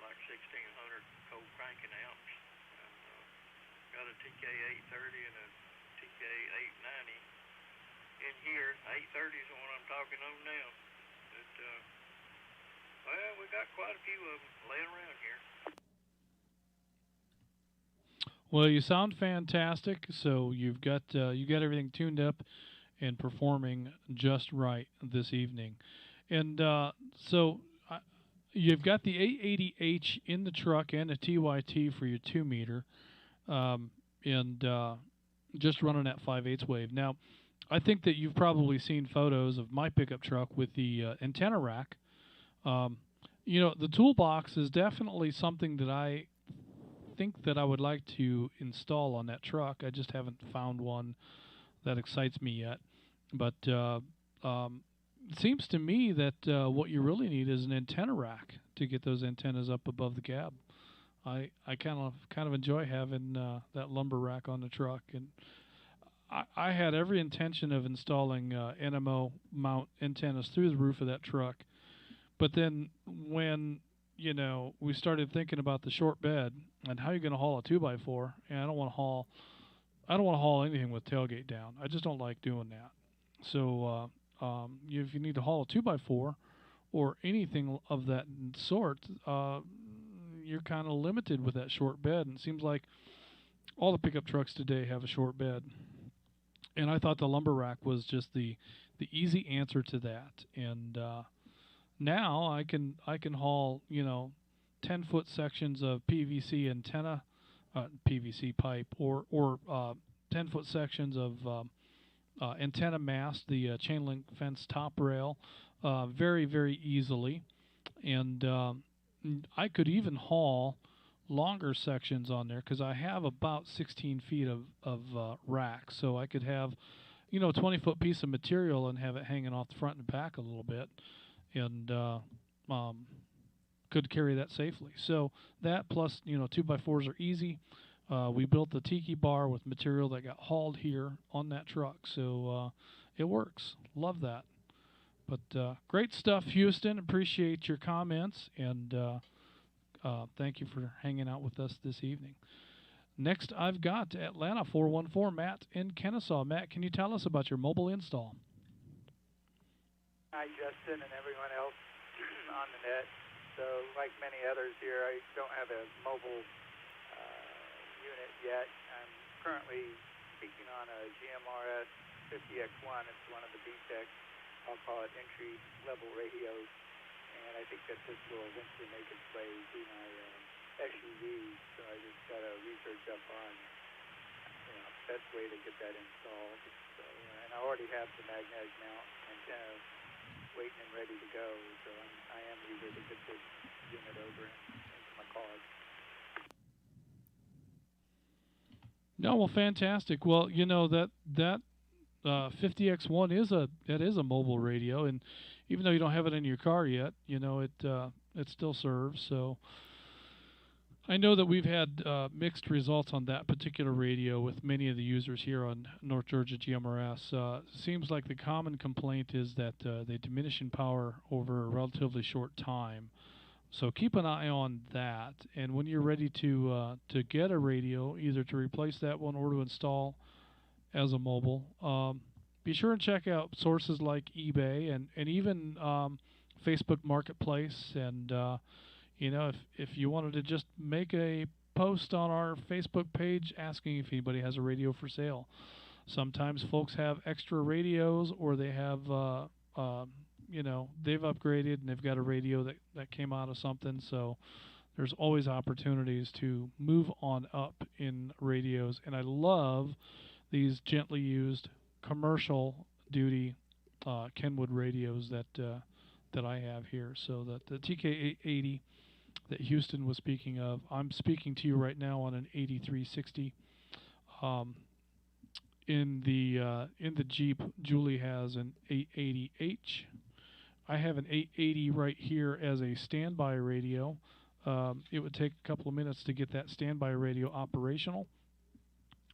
Speaker 11: like 1600 cold cranking amps. And got a TK830 and a TK890 in here. 830 is the one I'm talking of now. But, well, we got quite a few of them laying around here.
Speaker 1: Well, you sound fantastic. So you got everything tuned up and performing just right this evening. And so you've got the 880H in the truck and a TYT for your 2 meter, and just running at 5/8 wave. Now, I think that you've probably seen photos of my pickup truck with the antenna rack. You know, the toolbox is definitely something that I think that I would like to install on that truck. I just haven't found one that excites me yet. But it seems to me that what you really need is an antenna rack to get those antennas up above the cab. I kind of enjoy having that lumber rack on the truck, and I had every intention of installing NMO mount antennas through the roof of that truck. But then when we started thinking about the short bed and how you're going to haul a 2x4, and I don't want to haul anything with tailgate down. I just don't like doing that. So if you need to haul a 2x4 or anything of that sort, you're kind of limited with that short bed. And it seems like all the pickup trucks today have a short bed. And I thought the lumber rack was just the easy answer to that. And now I can haul 10-foot sections of PVC antenna, PVC pipe, or 10-foot sections of antenna mast, the chain link fence top rail, very, very easily. And I could even haul longer sections on there because I have about 16 feet of rack. So I could have, a 20-foot piece of material and have it hanging off the front and back a little bit, and could carry that safely. So that plus, 2x4s are easy. We built the tiki bar with material that got hauled here on that truck, so it works. Love that. But great stuff, Houston. Appreciate your comments, and thank you for hanging out with us this evening. Next, I've got Atlanta 414, Matt in Kennesaw. Matt, can you tell us about your mobile install?
Speaker 12: Hi, Justin, and everyone else on the net. So, like many others here, I don't have a mobile unit yet. I'm currently speaking on a GMRS 50X1. It's one of the BTEC, I'll call it entry-level radios. And I think that this will eventually make its way to my SUV. So I just got to research up on best way to get that installed. So, and I already have the magnetic mount antenna waiting and ready to go. So I am eager to get this unit over into my car.
Speaker 1: No, well, fantastic. Well, that 50X1 is a mobile radio, and even though you don't have it in your car yet, it still serves. So I know that we've had mixed results on that particular radio with many of the users here on North Georgia GMRS. Seems like the common complaint is that they diminish in power over a relatively short time. So keep an eye on that, and when you're ready to get a radio, either to replace that one or to install as a mobile, be sure and check out sources like eBay and even Facebook Marketplace. And if you wanted to just make a post on our Facebook page asking if anybody has a radio for sale. Sometimes folks have extra radios, or they have they've upgraded and they've got a radio that came out of something. So there's always opportunities to move on up in radios. And I love these gently used commercial duty Kenwood radios that I have here. So that the TK880 that Houston was speaking of, I'm speaking to you right now on an 8360. In the Jeep, Julie has an 880H, I have an 880 right here as a standby radio. It would take a couple of minutes to get that standby radio operational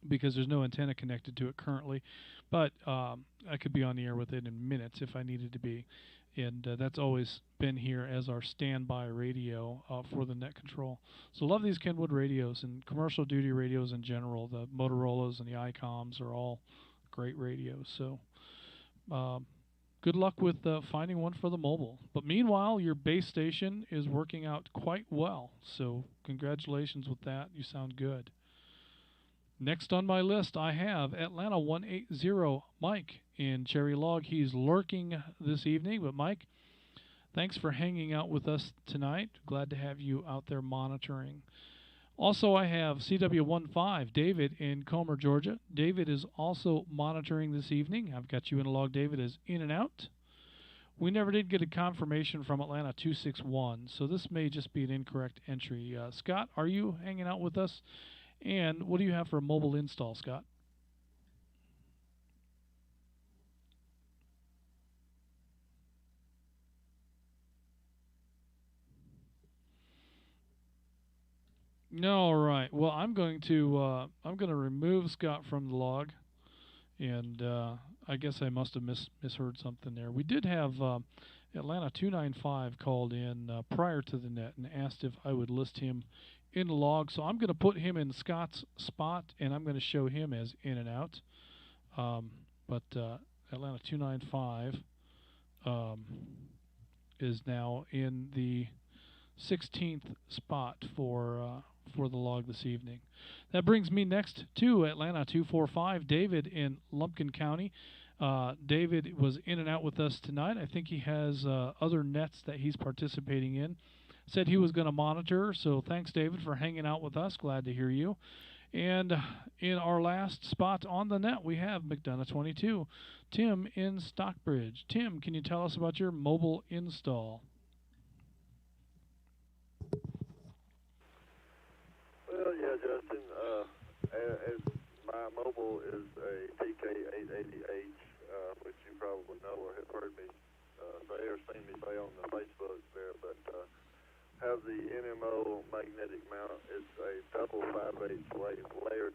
Speaker 1: because there's no antenna connected to it currently, but I could be on the air with it in minutes if I needed to be, and that's always been here as our standby radio for the net control. So love these Kenwood radios and commercial duty radios in general. The Motorola's and the ICOMs are all great radios. So good luck with finding one for the mobile. But meanwhile, your base station is working out quite well, so congratulations with that. You sound good. Next on my list, I have Atlanta 180 Mike in Cherry Log. He's lurking this evening, but Mike, thanks for hanging out with us tonight. Glad to have you out there monitoring. Also, I have CW15 David in Comer, Georgia. David is also monitoring this evening. I've got you in a log, David, as in and out. We never did get a confirmation from Atlanta 261, so this may just be an incorrect entry. Scott, are you hanging out with us? And what do you have for a mobile install, Scott? All right. Well, I'm going to remove Scott from the log, and I guess I must have misheard something there. We did have Atlanta 295 called in prior to the net and asked if I would list him in the log, so I'm going to put him in Scott's spot, and I'm going to show him as in and out. But Atlanta 295 is now in the 16th spot for the log this evening. That brings me next to Atlanta 245, David in Lumpkin County. David was in and out with us tonight. I think he has other nets that he's participating in. Said he was going to monitor, so thanks, David, for hanging out with us. Glad to hear you. And in our last spot on the net, we have McDonough 22, Tim in Stockbridge. Tim, can you tell us about your mobile install?
Speaker 13: Well, yeah, Justin. My mobile is a TK880H, which you probably know or have heard me say or seen me say on the Facebook there, but have the NMO magnetic mount. It's a double 5/8 layered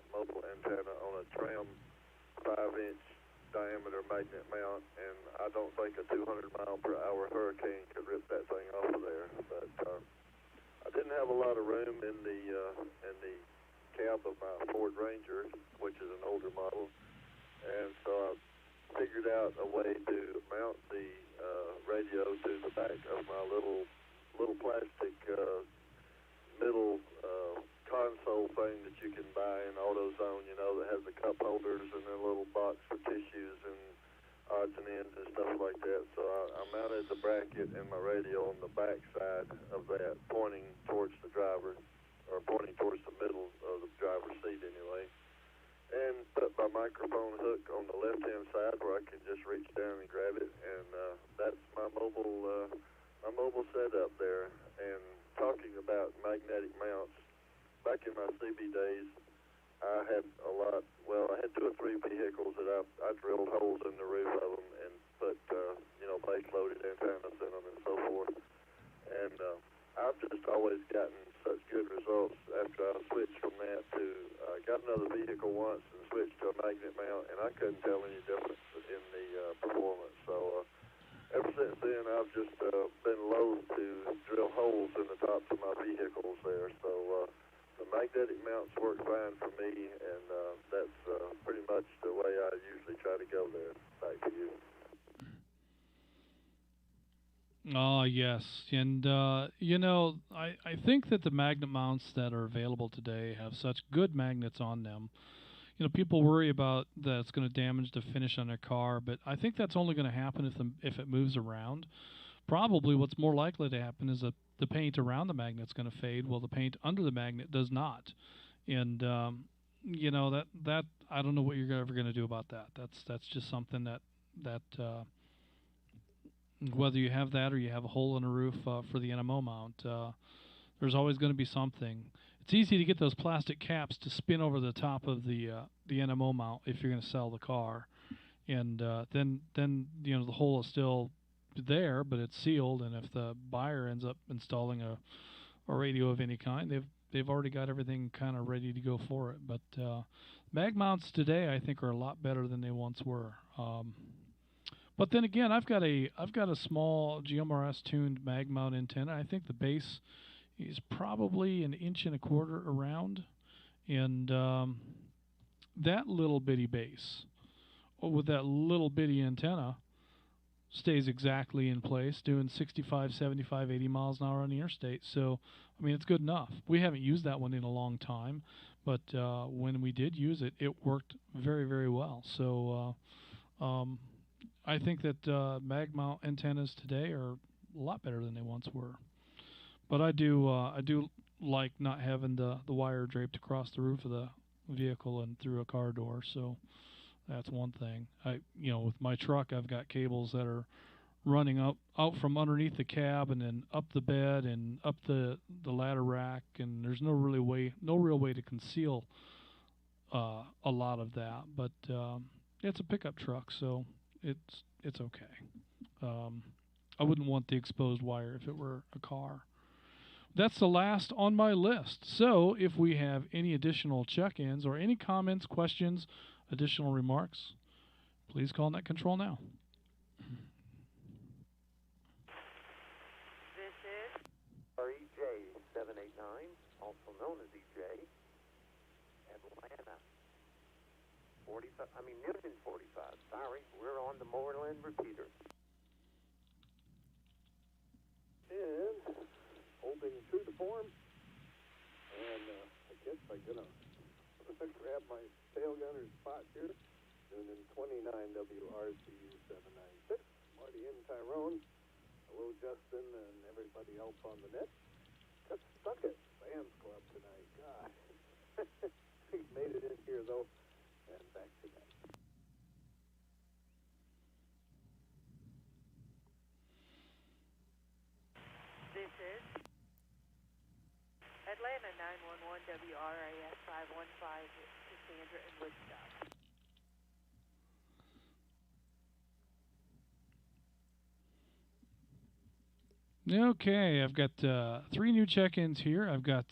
Speaker 13: mobile antenna on a trim 5-inch diameter magnet mount, and I don't think a 200-mile-per-hour hurricane could rip that thing off of there. But I didn't have a lot of room in the cab of my Ford Ranger, which is an older model, and so I figured out a way to mount the radio to the back of my little plastic middle console thing that you can buy in AutoZone, you know, that has the cup holders and a little box for tissues and odds and ends and stuff like that. So I mounted the bracket and my radio on the back side of that, pointing towards the driver, or pointing towards the middle of the driver's seat anyway, and put my microphone hook on the left-hand side where I can just reach down and grab it, and that's my mobile setup there. And talking about magnetic mounts, back in my CB days, I had I had 2 or 3 vehicles that I drilled holes in the roof of them and put, base-loaded antennas in them and so forth. And I've just always gotten such good results after I switched from that to, got another vehicle once and switched to a magnet mount, and I couldn't tell any difference in the performance. So ever since then, I've just been loath to drill holes in the tops of my vehicles there. So the magnetic mounts work fine for me, and that's pretty much the way I usually try to go there. Back to you.
Speaker 1: Oh, yes. And, I think that the magnet mounts that are available today have such good magnets on them. You know, people worry about that it's going to damage the finish on their car, but I think that's only going to happen if it moves around. Probably what's more likely to happen is that the paint around the magnet's going to fade, while the paint under the magnet does not. And, that I don't know what you're ever going to do about that. That's just something that whether you have that or you have a hole in the roof for the NMO mount, there's always going to be something. It's easy to get those plastic caps to spin over the top of the NMO mount if you're going to sell the car, and then the hole is still there, but it's sealed, and if the buyer ends up installing a radio of any kind, they've already got everything kind of ready to go for it. But mag mounts today, I think, are a lot better than they once were. But then again, I've got a small GMRS tuned mag mount antenna. I think the base is probably 1.25 inches around, and that little bitty base with that little bitty antenna stays exactly in place, doing 65, 75, 80 miles an hour on the interstate. So, I mean, it's good enough. We haven't used that one in a long time, but when we did use it, it worked very, very well. So, I think that mag mount antennas today are a lot better than they once were. But I do like not having the wire draped across the roof of the vehicle and through a car door. So that's one thing. With my truck, I've got cables that are running out from underneath the cab and then up the bed and up the ladder rack, and there's no real way to conceal a lot of that. But it's a pickup truck, so it's okay. I wouldn't want the exposed wire if it were a car. That's the last on my list. So if we have any additional check-ins or any comments, questions, additional remarks, please call Net Control now.
Speaker 14: This is REJ 789, also known as EJ, Atlanta. Newton 45. Sorry, we're on the Moreland repeater.
Speaker 15: And holding true to form, and I guess I'm gonna grab my tail gunner spot here, and then 29 WRCU 796, Marty and Tyrone. Hello, Justin, and everybody else on the net. Got stuck at Sam's Club tonight. Gosh, we made it in here though, and back to that.
Speaker 14: This is Atlanta 911 WRAS 515, Cassandra in Woodstock.
Speaker 1: Okay, I've got 3 new check-ins here. I've got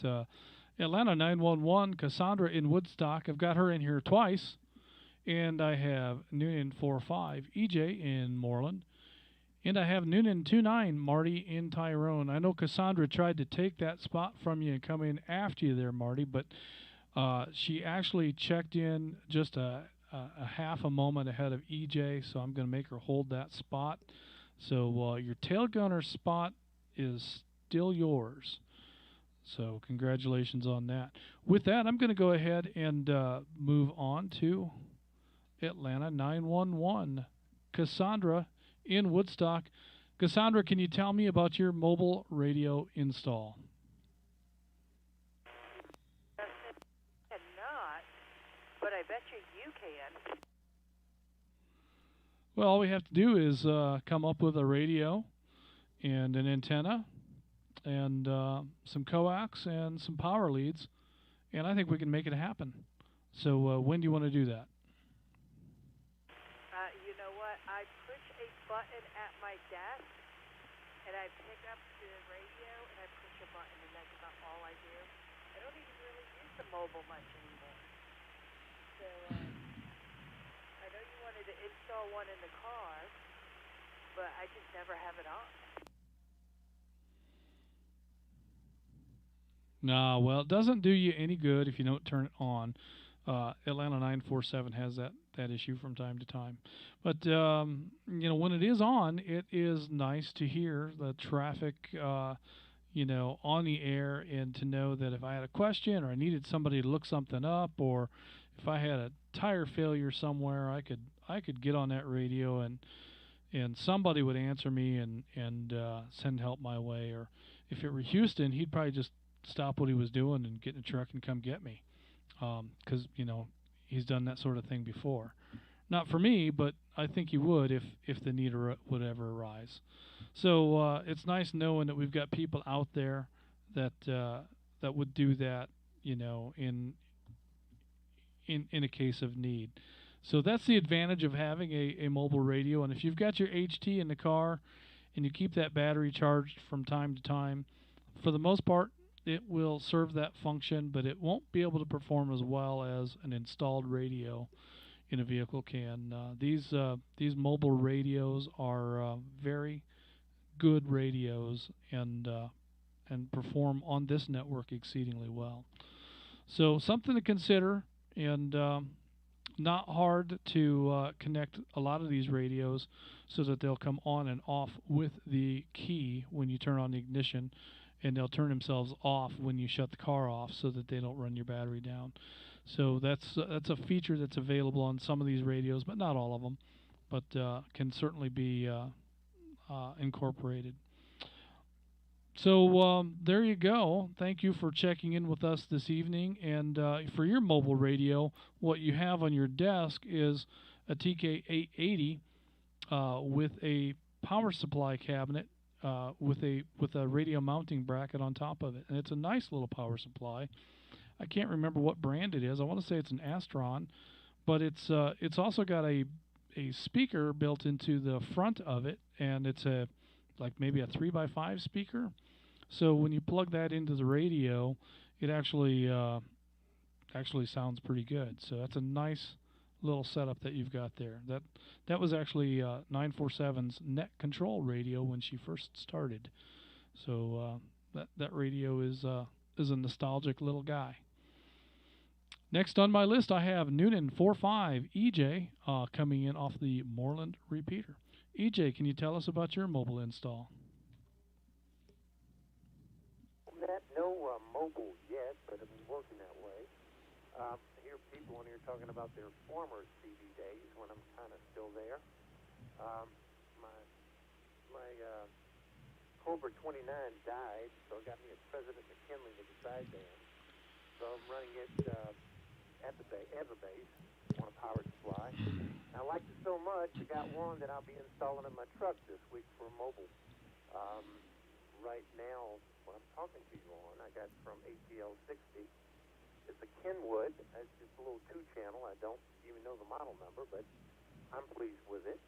Speaker 1: Atlanta 911, Cassandra in Woodstock. I've got her in here twice. And I have Noonan 45, EJ in Moreland. And I have Noonan 29, Marty in Tyrone. I know Cassandra tried to take that spot from you and come in after you there, Marty, but she actually checked in just a half a moment ahead of EJ, so I'm going to make her hold that spot. So your tail gunner spot is still yours. So congratulations on that. With that, I'm going to go ahead and move on to Atlanta 911, Cassandra in Woodstock. Cassandra, can you tell me about your mobile radio install?
Speaker 14: I cannot, but I bet you can.
Speaker 1: Well, all we have to do is come up with a radio and an antenna and some coax and some power leads, and I think we can make it happen. So when do you want to do that?
Speaker 14: You know what? I push a button at my desk, and I pick up the radio, and I push a button, and that's about all I do. I don't even really use the mobile much anymore. So I know you wanted to install one in the car, but I just never have it on.
Speaker 1: No, well, it doesn't do you any good if you don't turn it on. Atlanta 947 has that issue from time to time. But, when it is on, it is nice to hear the traffic, on the air, and to know that if I had a question or I needed somebody to look something up, or if I had a tire failure somewhere, I could get on that radio and somebody would answer me and send help my way. Or if it were Houston, he'd probably just stop what he was doing and get in a truck and come get me. Because, he's done that sort of thing before. Not for me, but I think he would if the need would ever arise. So it's nice knowing that we've got people out there that would do that, in a case of need. So that's the advantage of having a mobile radio. And if you've got your HT in the car and you keep that battery charged from time to time, for the most part, it will serve that function, but it won't be able to perform as well as an installed radio in a vehicle can. These mobile radios are very good radios and perform on this network exceedingly well. So something to consider, and not hard to connect a lot of these radios so that they'll come on and off with the key when you turn on the ignition, and they'll turn themselves off when you shut the car off so that they don't run your battery down. So that's a feature that's available on some of these radios, but not all of them, but can certainly be incorporated. So there you go. Thank you for checking in with us this evening. And for your mobile radio, what you have on your desk is a TK880 with a power supply cabinet with a radio mounting bracket on top of it. And it's a nice little power supply. I can't remember what brand it is. I want to say it's an Astron, but it's also got a speaker built into the front of it, and it's like maybe a 3x5 speaker. So when you plug that into the radio, it actually sounds pretty good. So that's a nice little setup that you've got there. That was actually 947's net control radio when she first started. So that radio is a nostalgic little guy. Next on my list, I have Noonan 45 EJ coming in off the Moreland repeater. EJ, can you tell us about your mobile install?
Speaker 16: No mobile yet, but I've been working that way. I hear people in here talking about their former CB days when I'm kind of still there. My Cobra 29 died, so I got me a President McKinley with a sideband. So I'm running it at the base on a power supply. I liked it so much, I got one that I'll be installing in my truck this week for mobile. Right now, what I'm talking to you on, I got from ATL 60. It's a Kenwood. It's just a little 2-channel. I don't even know the model number, but I'm pleased with it.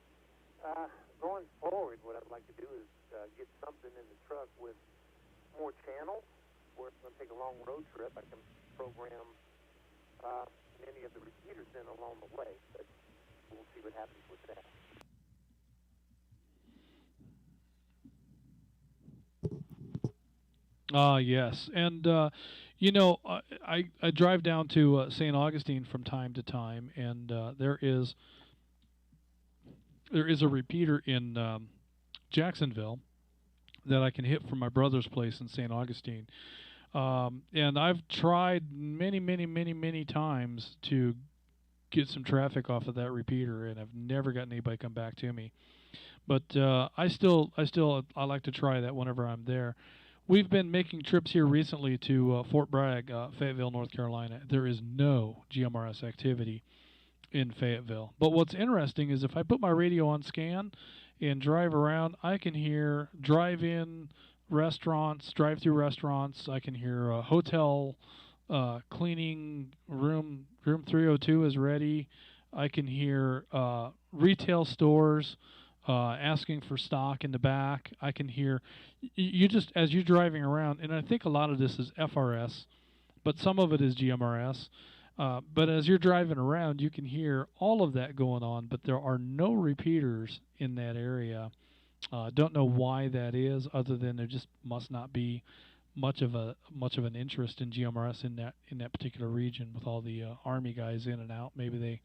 Speaker 16: Going forward, what I'd like to do is get something in the truck with more channels, where if I'm going to take a long road trip, I can program many of the repeaters in along the way, but we'll see what happens with that.
Speaker 1: Yes, and I drive down to St. Augustine from time to time, and there is a repeater in Jacksonville that I can hit from my brother's place in St. Augustine, and I've tried many times to get some traffic off of that repeater, and I've never gotten anybody come back to me. But I like to try that whenever I'm there. We've been making trips here recently to Fort Bragg, Fayetteville, North Carolina. There is no GMRS activity in Fayetteville. But what's interesting is if I put my radio on scan and drive around, I can hear drive-in restaurants, drive-through restaurants. I can hear hotel cleaning, room 302 is ready. I can hear retail stores asking for stock in the back. I can hear you just as you're driving around, and I think a lot of this is FRS, but some of it is GMRS. But as you're driving around, you can hear all of that going on, but there are no repeaters in that area. Don't know why that is, other than there just must not be much of an interest in GMRS in that particular region with all the Army guys in and out. Maybe they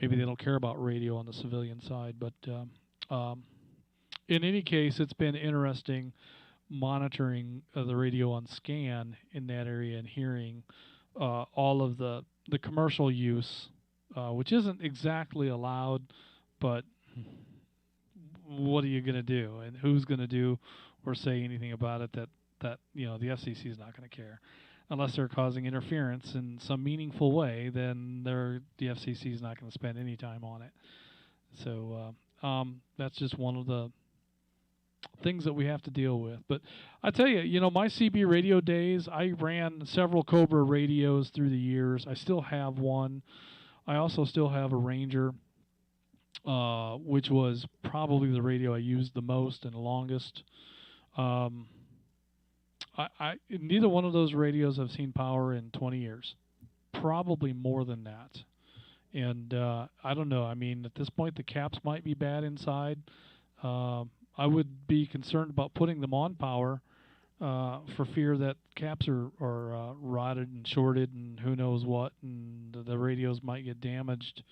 Speaker 1: don't care about radio on the civilian side, but in any case, it's been interesting monitoring the radio on scan in that area and hearing all of the commercial use, which isn't exactly allowed, but what are you going to do, and who's going to do or say anything about it that the FCC is not going to care. Unless they're causing interference in some meaningful way, then the FCC is not going to spend any time on it. So that's just one of the things that we have to deal with. But I tell you, my CB radio days, I ran several Cobra radios through the years. I still have one. I also still have a Ranger. which was probably the radio I used the most and the longest. Neither one of those radios have seen power in 20 years, probably more than that. And I don't know. I mean, at this point, the caps might be bad inside. I would be concerned about putting them on power for fear that caps are rotted and shorted and who knows what, and the radios might get damaged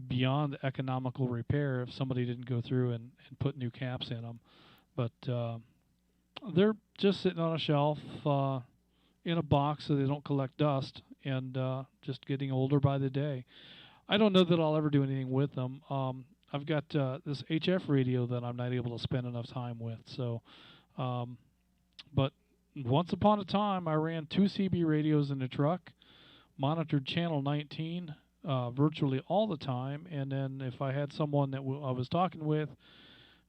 Speaker 1: beyond economical repair if somebody didn't go through and put new caps in them. But they're just sitting on a shelf in a box so they don't collect dust, and just getting older by the day. I don't know that I'll ever do anything with them. I've got this HF radio that I'm not able to spend enough time with. So, but once upon a time, I ran 2 CB radios in the truck, monitored channel 19 virtually all the time, and then if I had someone that I was talking with,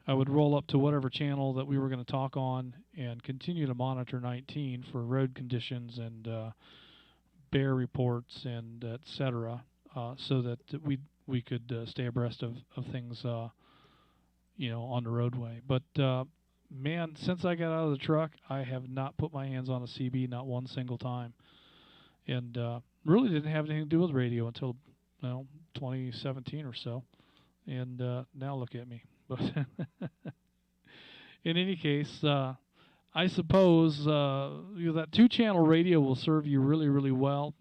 Speaker 1: I would roll up to whatever channel that we were going to talk on and continue to monitor 19 for road conditions and bear reports and etc. So that we could stay abreast of things, on the roadway. But man, since I got out of the truck, I have not put my hands on a CB, not one single time, and really didn't have anything to do with radio until 2017 or so. And now look at me. But in any case, I suppose that 2-channel radio will serve you really, really well.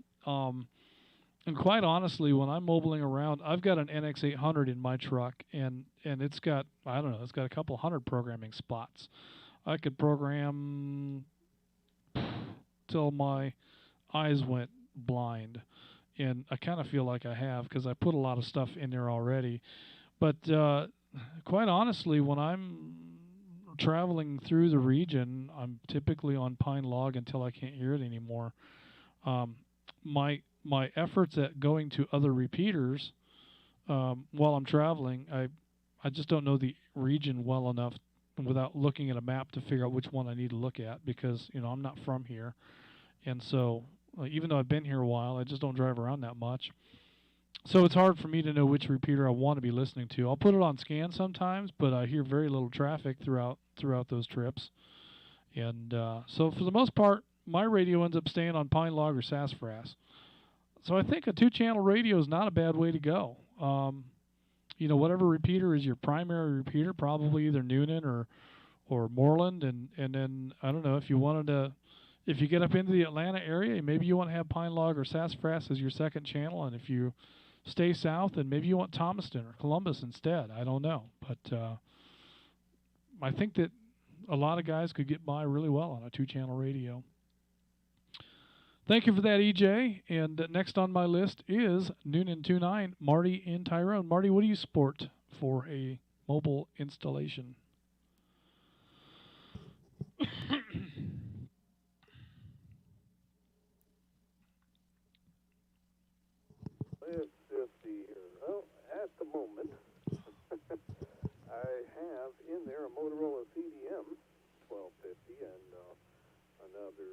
Speaker 1: And quite honestly, when I'm mobiling around, I've got an NX800 in my truck, and it's got, I don't know, it's got a couple hundred programming spots. I could program till my eyes went blind, and I kind of feel like I have because I put a lot of stuff in there already. But quite honestly, when I'm traveling through the region, I'm typically on Pine Log until I can't hear it anymore. My efforts at going to other repeaters while I'm traveling, I just don't know the region well enough without looking at a map to figure out which one I need to look at, because I'm not from here, and so even though I've been here a while, I just don't drive around that much. So it's hard for me to know which repeater I want to be listening to. I'll put it on scan sometimes, but I hear very little traffic throughout those trips. And so for the most part, my radio ends up staying on Pine Log or Sassafras. So I think a 2-channel radio is not a bad way to go. Whatever repeater is your primary repeater, probably either Noonan or Moreland, and then I don't know if you get up into the Atlanta area, maybe you want to have Pine Log or Sassafras as your second channel, and if you stay south, and maybe you want Thomaston or Columbus instead. I don't know, but I think that a lot of guys could get by really well on a 2-channel radio. Thank you for that, EJ. And next on my list is Noonan 29, Marty in Tyrone. Marty, what do you sport for a mobile installation?
Speaker 15: Let's just see here. Well, at the moment, I have in there a Motorola CDM 1250 and another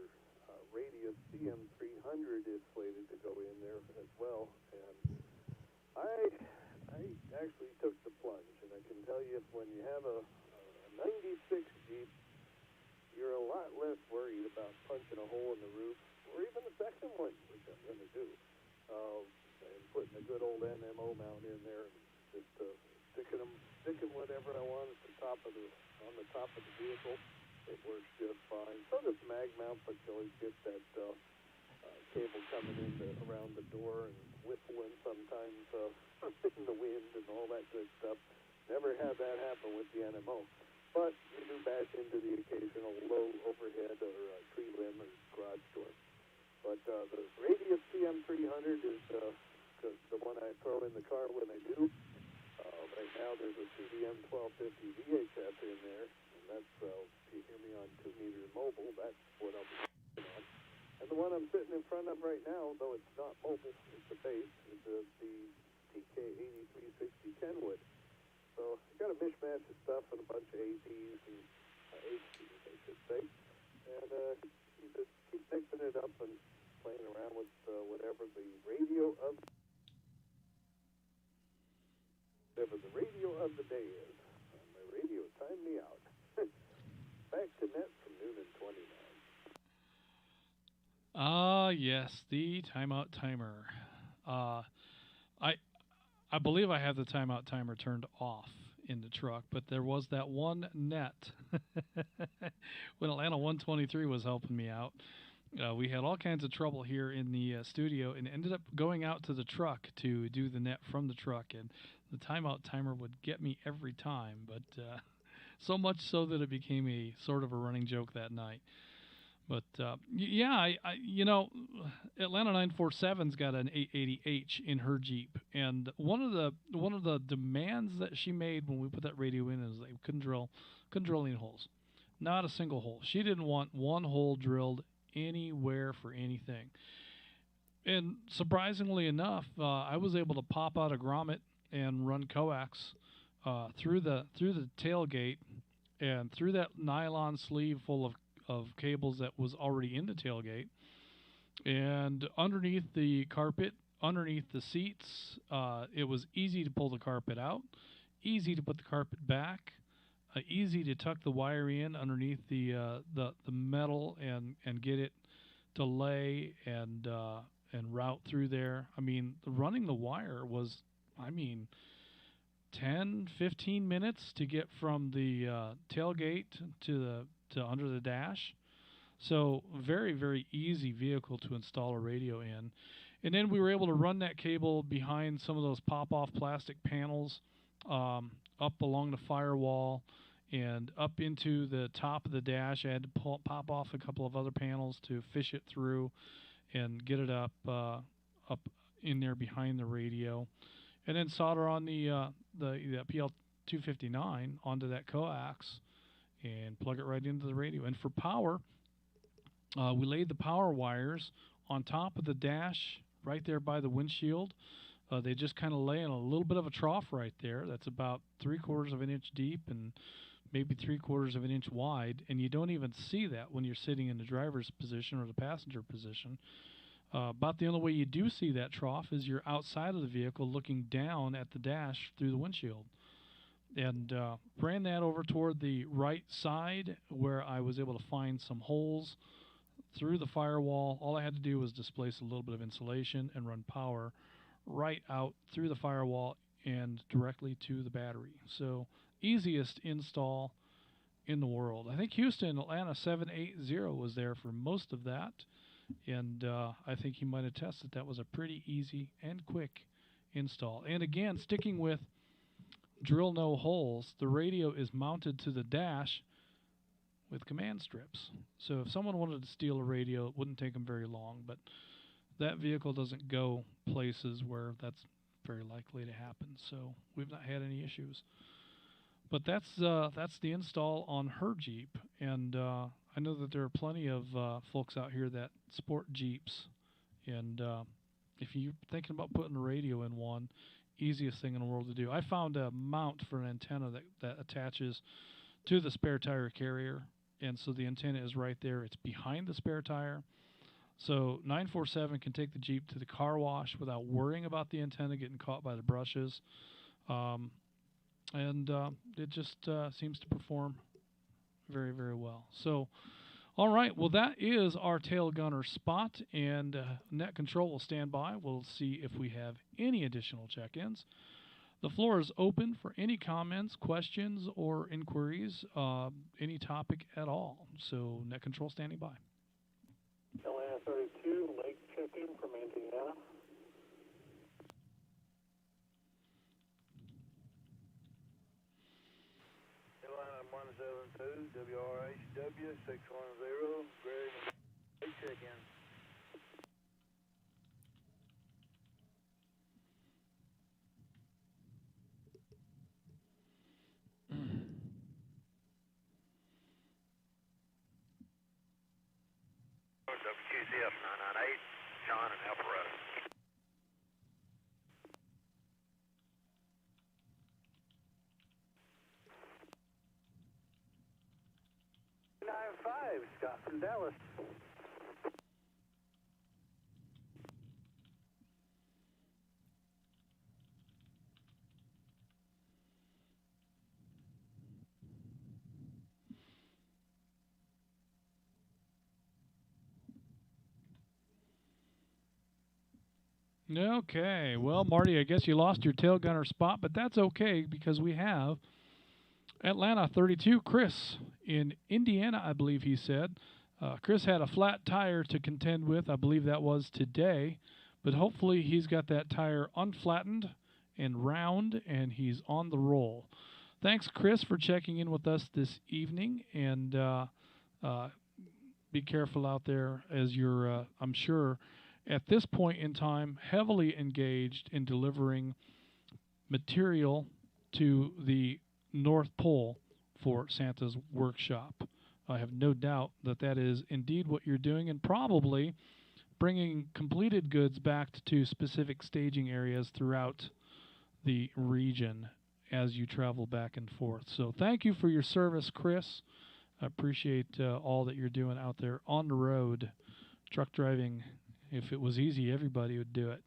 Speaker 15: Radius CM300 is slated to go in there as well. And I actually took the plunge, and I can tell you when you have a 96 Jeep, you're a lot less worried about punching a hole in the roof, or even the second one, which I'm going to do. And putting a good old MMO mount in there, and just sticking whatever I want on the top of the vehicle. It works just fine. So does mag mount, but you always get that cable coming in around the door and whistling sometimes in the wind and all that good stuff. Never had that happen with the NMO. But you do bash into the occasional low overhead or tree limb or garage door. But the Radius CM300 is the one I throw in the car when I do. Right now there's a CDM 1250 VHF in there, and that's, if you hear me on 2-meter mobile, that's what I'll be working on. And the one I'm sitting in front of right now, though it's not mobile, it's a base, is the TK8360 Kenwood. So I got a mishmash of stuff and a bunch of APs and HPs, I should say. And you just keep mixing it up and playing around with whatever the radio of
Speaker 1: Yes, the timeout timer. I I believe I have the timeout timer turned off in the truck, but there was that one net when Atlanta 123 was helping me out. We had all kinds of trouble here in the studio and ended up going out to the truck to do the net from the truck, and the timeout timer would get me every time, but so much so that it became a sort of a running joke that night. But yeah, Atlanta 947's got an 880H in her Jeep, and one of the demands that she made when we put that radio in is they couldn't drill any holes, not a single hole. She didn't want one hole drilled anywhere for anything. And surprisingly enough, I was able to pop out a grommet and run coax through the tailgate and through that nylon sleeve full of cables that was already in the tailgate, and underneath the carpet, underneath the seats. It was easy to pull the carpet out, easy to put the carpet back, easy to tuck the wire in underneath the metal and get it to lay and route through there. I mean, running the wire was, 10, 15 minutes to get from the tailgate to under the dash. So very, very easy vehicle to install a radio in. And then we were able to run that cable behind some of those pop-off plastic panels up along the firewall and up into the top of the dash. I had to pop off a couple of other panels to fish it through and get it up in there behind the radio. And then solder on the PL259 onto that coax and plug it right into the radio. And for power, we laid the power wires on top of the dash right there by the windshield. They just kind of lay in a little bit of a trough right there. That's about 3/4 of an inch deep and maybe 3/4 of an inch wide. And you don't even see that when you're sitting in the driver's position or the passenger position. About the only way you do see that trough is you're outside of the vehicle looking down at the dash through the windshield. And ran that over toward the right side where I was able to find some holes through the firewall. All I had to do was displace a little bit of insulation and run power right out through the firewall and directly to the battery. So easiest install in the world. I think Houston, Atlanta 780 was there for most of that. And I think he might attest that was a pretty easy and quick install. And again, sticking with drill no holes, the radio is mounted to the dash with command strips. So if someone wanted to steal a radio, it wouldn't take them very long. But that vehicle doesn't go places where that's very likely to happen. So we've not had any issues. But that's the install on her Jeep. And I know that there are plenty of folks out here that sport Jeeps, and if you're thinking about putting a radio in one, easiest thing in the world to do. I found a mount for an antenna that attaches to the spare tire carrier, and so the antenna is right there. It's behind the spare tire. So 947 can take the Jeep to the car wash without worrying about the antenna getting caught by the brushes. And it just seems to perform very, very well. So, all right, well, that is our tail gunner spot, and Net Control will stand by. We'll see if we have any additional check-ins. The floor is open for any comments, questions, or inquiries, any topic at all. So, Net Control standing by.
Speaker 15: Atlanta 32, Lake checking from Indiana.
Speaker 16: Atlanta 172, WRHW 610, Greg, check-in. WQCF 998, John and Alpharetta. Scott from Dallas.
Speaker 1: Okay, well, Marty, I guess you lost your tail gunner spot, but that's okay because we have Atlanta 32, Chris in Indiana, I believe he said. Chris had a flat tire to contend with. I believe that was today, but hopefully he's got that tire unflattened and round, and he's on the roll. Thanks, Chris, for checking in with us this evening, and be careful out there as you're, I'm sure, at this point in time, heavily engaged in delivering material to the North Pole for Santa's workshop. I have no doubt that that is indeed what you're doing, and probably bringing completed goods back to specific staging areas throughout the region as you travel back and forth. So thank you for your service, Chris. I appreciate all that you're doing out there on the road. Truck driving, if it was easy, everybody would do it.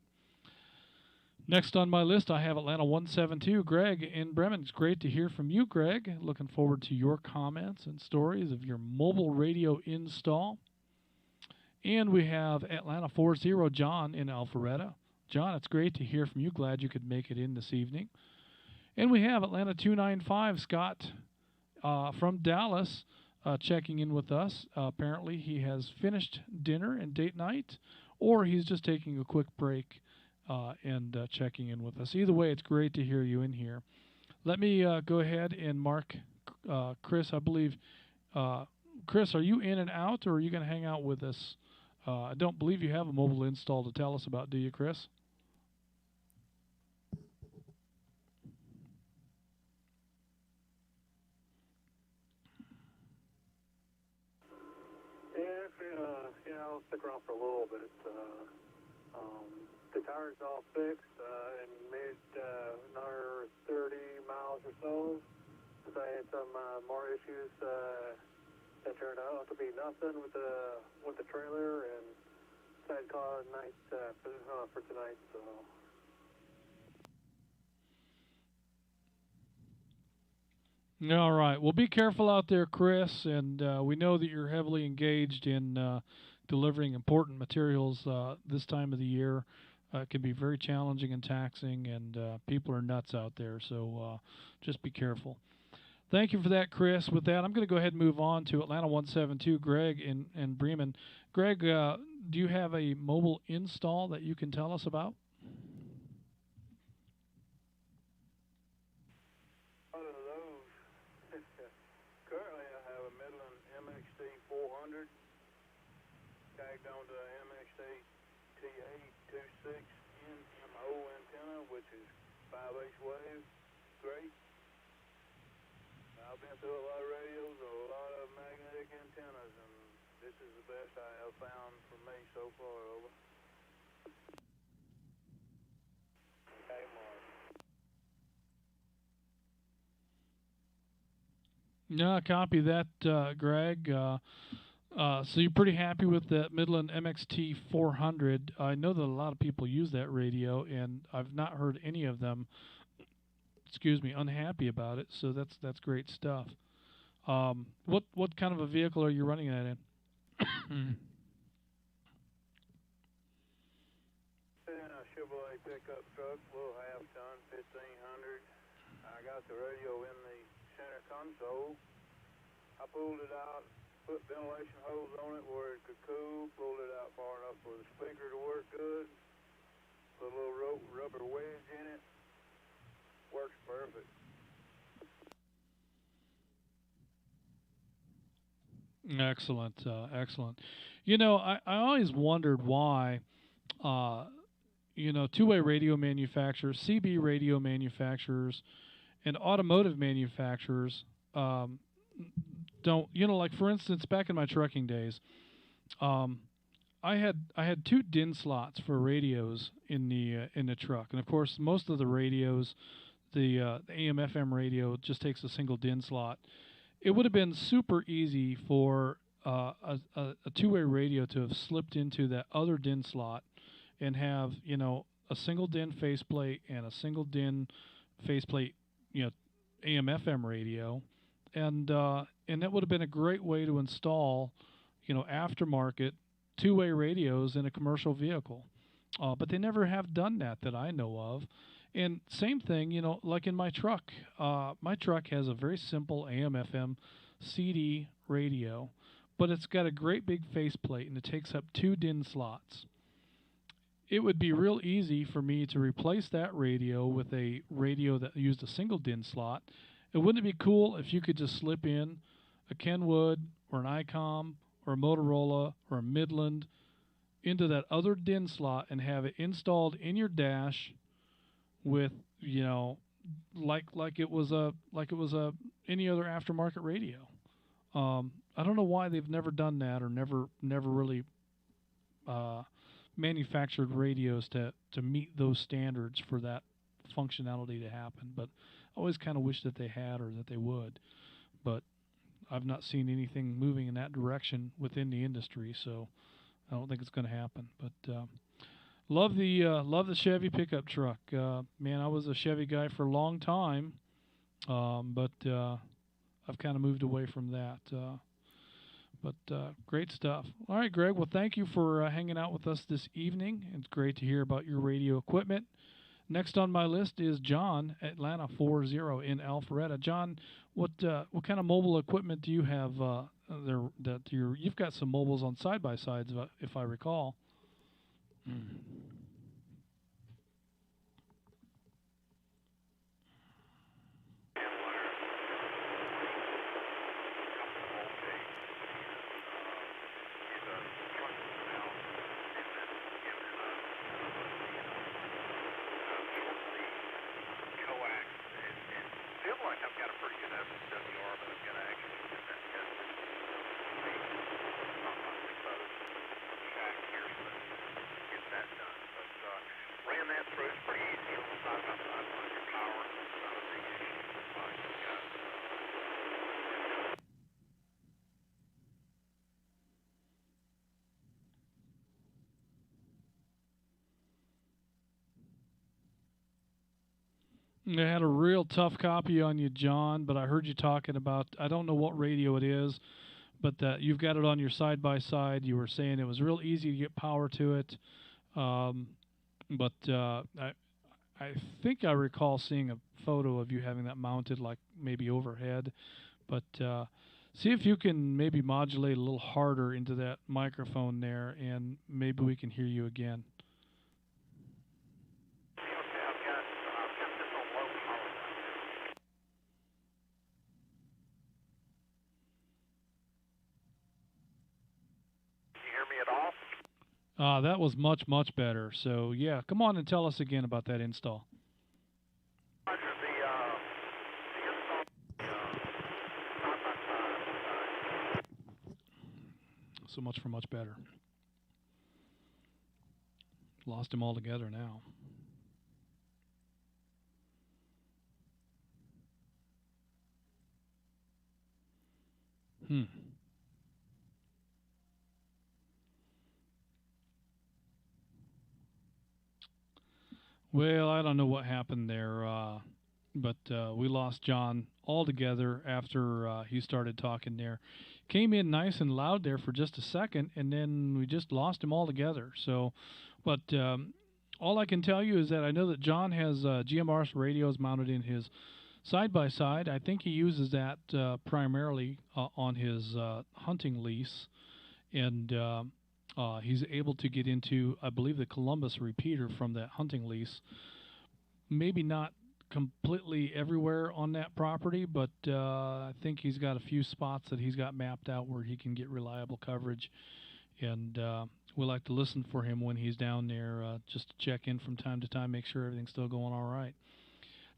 Speaker 1: Next on my list, I have Atlanta 172, Greg in Bremen. It's great to hear from you, Greg. Looking forward to your comments and stories of your mobile radio install. And we have Atlanta 40, John in Alpharetta. John, it's great to hear from you. Glad you could make it in this evening. And we have Atlanta 295, Scott from Dallas, checking in with us. Apparently he has finished dinner and date night, or he's just taking a quick break and checking in with us. Either way, it's great to hear you in here. Let me go ahead and mark Chris. I believe, Chris, are you in and out, or are you going to hang out with us? I don't believe you have a mobile install to tell us about, do you, Chris?
Speaker 10: Yeah, I'll stick around for a little bit. The tire's all fixed and made another 30 miles or so. So I had some more issues that turned out to be nothing with the trailer, and so I'd call it night for tonight. So.
Speaker 1: All right. Well, be careful out there, Chris, and we know that you're heavily engaged in delivering important materials this time of the year. It can be very challenging and taxing, and people are nuts out there, so just be careful. Thank you for that, Chris. With that, I'm going to go ahead and move on to Atlanta 172, Greg in Bremen. Greg, do you have a mobile install that you can tell us about?
Speaker 10: Currently, I have a Midland MXT 400 tagged onto a MXT TA26 NMO antenna, which is 5H wave. Great. I've been through a lot of radios, a lot of magnetic antennas, and this is the best I have found for me so far. Over. Okay, Mark.
Speaker 1: No, copy that, Greg. So you're pretty happy with the Midland MXT 400. I know that a lot of people use that radio, and I've not heard any of them, unhappy about it. So that's great stuff. What kind of a vehicle are you running that in?
Speaker 10: In a Chevrolet pickup truck, little half-ton, 1500. I got the radio in the center console. I pulled it out, put ventilation hose on it where it could cool, pulled it out far enough for the speaker to work good, put a little rubber wedge in it, works perfect.
Speaker 1: Excellent, excellent. You know, I always wondered why, two-way radio manufacturers, CB radio manufacturers, and automotive manufacturers don't, like for instance, back in my trucking days, I had two DIN slots for radios in the truck, and of course most of the radios, the AM/FM radio just takes a single DIN slot. It would have been super easy for a two-way radio to have slipped into that other DIN slot and have a single DIN faceplate and a single DIN faceplate, AM/FM radio, and that would have been a great way to install, aftermarket two-way radios in a commercial vehicle. But they never have done that I know of. And same thing, like in my truck. My truck has a very simple AM/FM CD radio, but it's got a great big faceplate and it takes up 2 DIN slots. It would be real easy for me to replace that radio with a radio that used a single DIN slot. And wouldn't it be cool if you could just slip in a Kenwood or an ICOM or a Motorola or a Midland into that other DIN slot and have it installed in your dash with, like it was a any other aftermarket radio. I don't know why they've never done that or never really manufactured radios to meet those standards for that functionality to happen. But I always kind of wish that they had or that they would. But I've not seen anything moving in that direction within the industry, so I don't think it's going to happen. But love the Chevy pickup truck. Man, I was a Chevy guy for a long time, but I've kind of moved away from that. But great stuff. All right, Greg. Well, thank you for hanging out with us this evening. It's great to hear about your radio equipment. Next on my list is John, Atlanta 40 in Alpharetta. John, what kind of mobile equipment do you have there? You've got some mobiles on side by sides, if I recall. I had a real tough copy on you, John, but I heard you talking about, I don't know what radio it is, but you've got it on your side-by-side. You were saying it was real easy to get power to it, but I think I recall seeing a photo of you having that mounted like maybe overhead, but see if you can maybe modulate a little harder into that microphone there, and maybe we can hear you again. That was much, much better. So, yeah, come on and tell us again about that install. So much for much better. Lost him altogether now. Well, I don't know what happened there, but we lost John altogether after he started talking there. Came in nice and loud there for just a second, and then we just lost him altogether. So, but all I can tell you is that I know that John has GMRS radios mounted in his side-by-side. I think he uses that primarily on his hunting lease, and he's able to get into, I believe, the Columbus repeater from that hunting lease. Maybe not completely everywhere on that property, but I think he's got a few spots that he's got mapped out where he can get reliable coverage. And we like to listen for him when he's down there, just to check in from time to time, make sure everything's still going all right.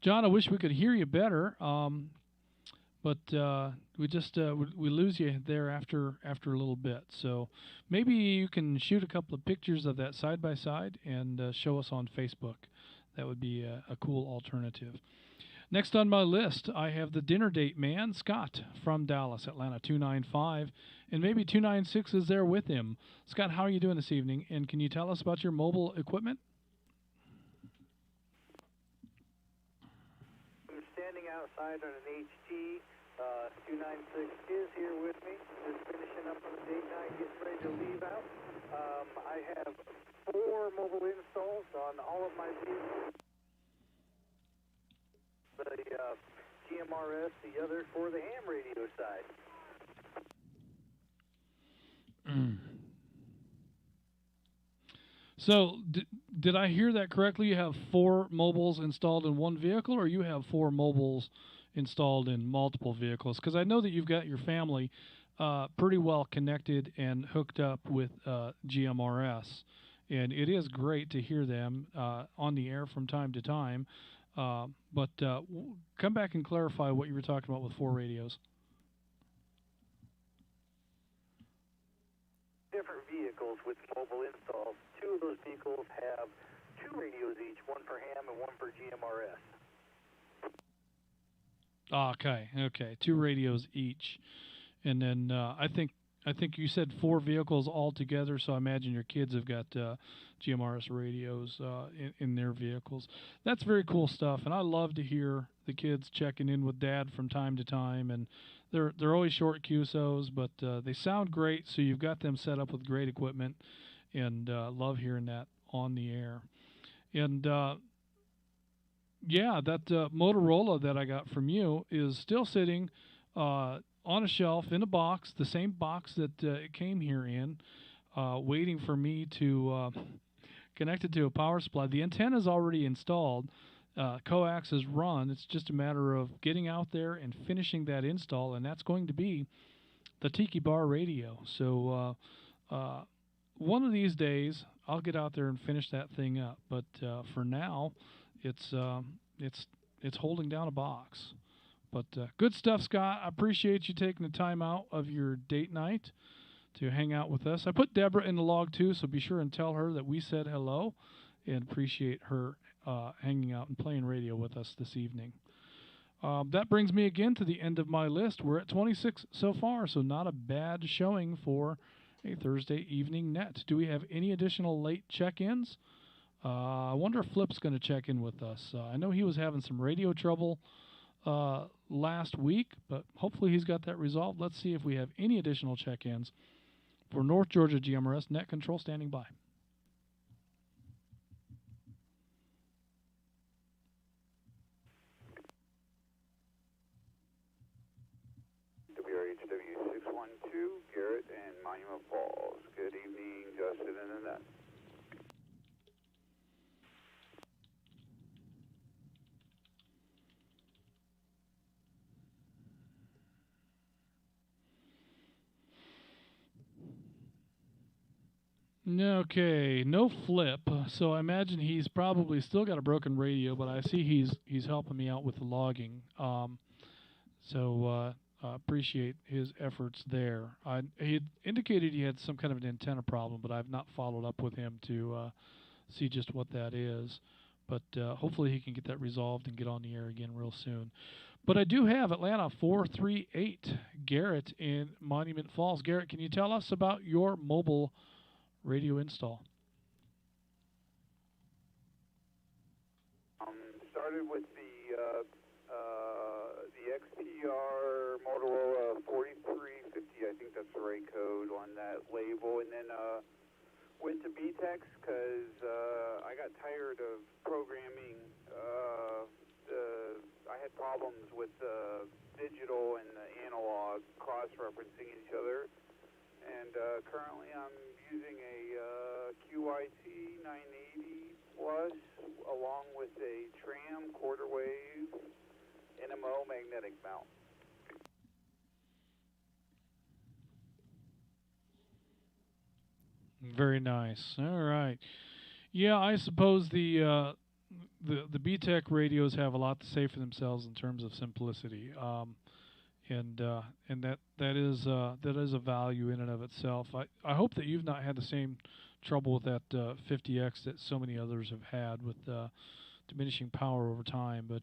Speaker 1: John, I wish we could hear you better, but we just we lose you there after a little bit. So maybe you can shoot a couple of pictures of that side by side and show us on Facebook. That would be a cool alternative. Next on my list, I have the dinner date man, Scott from Dallas, Atlanta 295, and maybe 296 is there with him. Scott, how are you doing this evening? And can you tell us about your mobile equipment?
Speaker 3: I'm standing outside on an HT. 296 is here with me. Just finishing up on the date night, getting ready to leave out. I have 4 mobile installs on all of my vehicles. The GMRS, the other for the ham radio side.
Speaker 1: So, did I hear that correctly? You have 4 mobiles installed in one vehicle, or you have 4 mobiles installed in multiple vehicles? Because I know that you've got your family pretty well connected and hooked up with GMRS, and it is great to hear them on the air from time to time. But come back and clarify what you were talking about with 4 radios.
Speaker 3: Different vehicles with mobile installs. 2 of those vehicles have 2 radios each, one for ham and one for GMRS.
Speaker 1: Okay, 2 radios each, and then I think you said 4 vehicles all together. So I imagine your kids have got GMRS radios in their vehicles. That's very cool stuff, and I love to hear the kids checking in with Dad from time to time. And they're always short QSOs, but they sound great. So you've got them set up with great equipment, and love hearing that on the air. And yeah, that Motorola that I got from you is still sitting on a shelf in a box, the same box that it came here in, waiting for me to connect it to a power supply. The antenna is already installed. Coax is run. It's just a matter of getting out there and finishing that install, and that's going to be the Tiki Bar radio. So one of these days, I'll get out there and finish that thing up. But for now, it's holding down a box. But good stuff, Scott. I appreciate you taking the time out of your date night to hang out with us. I put Deborah in the log too, so be sure and tell her that we said hello and appreciate her hanging out and playing radio with us this evening. That brings me again to the end of my list. We're at 26 so far, so not a bad showing for a Thursday evening net. Do we have any additional late check-ins? I wonder if Flip's going to check in with us. I know he was having some radio trouble last week, but hopefully he's got that resolved. Let's see if we have any additional check-ins for North Georgia GMRS Net Control standing by.
Speaker 17: WRHW 612, Garrett and Monument Falls. Good evening, Justin and Annette.
Speaker 1: Okay, no Flip. So I imagine he's probably still got a broken radio, but I see he's helping me out with the logging. So appreciate his efforts there. He had indicated he had some kind of an antenna problem, but I've not followed up with him to see just what that is. But hopefully he can get that resolved and get on the air again real soon. But I do have Atlanta 438, Garrett in Monument Falls. Garrett, can you tell us about your mobile radio install?
Speaker 17: Started with the XPR Motorola 4350, I think that's the right code on that label, and then went to BTEX because I got tired of programming. I had problems with the digital and the analog cross-referencing each other, and currently I'm using a QIT 980 Plus along with a Tram quarter wave NMO magnetic mount.
Speaker 1: Very nice. All right. Yeah, I suppose the BTEC radios have a lot to say for themselves in terms of simplicity, and that is a value in and of itself. I hope that you've not had the same trouble with that 50X that so many others have had with diminishing power over time. But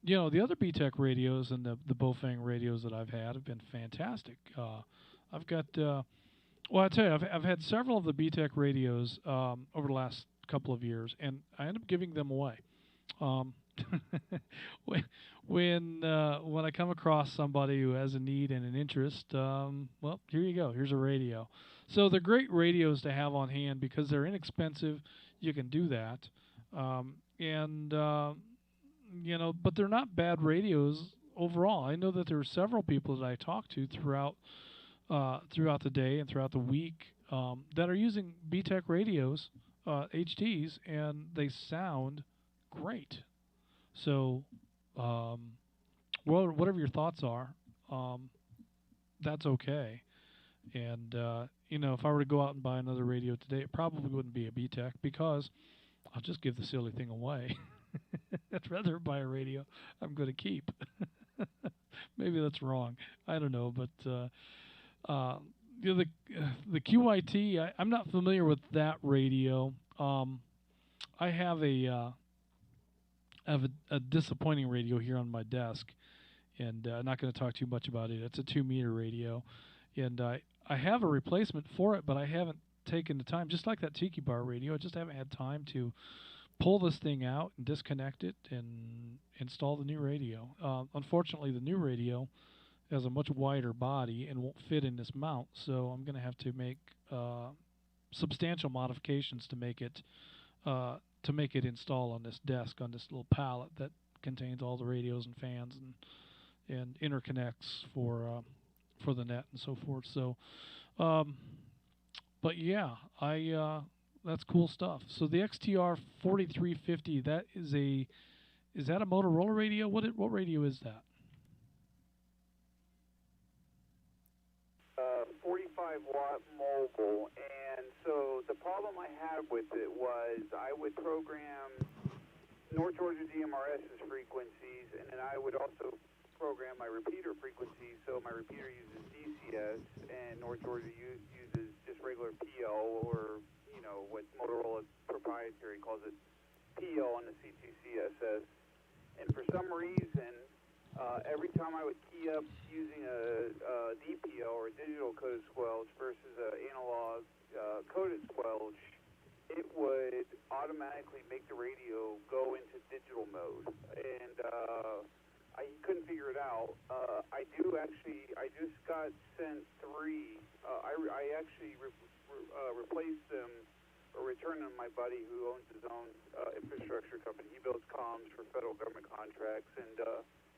Speaker 1: you know, the other BTEC radios and the Bofang radios that I've had have been fantastic. I've got well, I tell you, I've had several of the BTEC radios over the last couple of years, and I end up giving them away. When I come across somebody who has a need and an interest, well, here you go. Here's a radio. So they're great radios to have on hand because they're inexpensive. You can do that, and but they're not bad radios overall. I know that there are several people that I talked to throughout the day and throughout the week that are using BTEC radios, HDs, and they sound great. So, well, whatever your thoughts are, that's okay. And if I were to go out and buy another radio today, it probably wouldn't be a BTEC because I'll just give the silly thing away. I'd rather buy a radio I'm going to keep. Maybe that's wrong. I don't know, but the QIT, I'm not familiar with that radio. I have a disappointing radio here on my desk, and I'm not going to talk too much about it. It's a 2-meter radio, and I have a replacement for it, but I haven't taken the time. Just like that Tiki Bar radio, I just haven't had time to pull this thing out and disconnect it and install the new radio. Unfortunately, the new radio has a much wider body and won't fit in this mount, so I'm going to have to make substantial modifications to make it install on this desk, on this little pallet that contains all the radios and fans and interconnects for the net and so forth. So, but yeah, that's cool stuff. So the XTR 4350, is that a Motorola radio? What radio is that?
Speaker 17: 45-watt mobile, and so the problem I had with it was I would program North Georgia GMRS's frequencies, and then I would also program my repeater frequencies. So my repeater uses DCS, and North Georgia uses just regular PL, or what Motorola proprietary calls it PL on the CTCSS. And for some reason, every time I would key up using a DPL or a digital coded squelch versus an analog coded squelch, it would automatically make the radio go into digital mode, and I couldn't figure it out. I just got sent 3. I actually replaced them or returned them to my buddy who owns his own infrastructure company. He builds comms for federal government contracts, and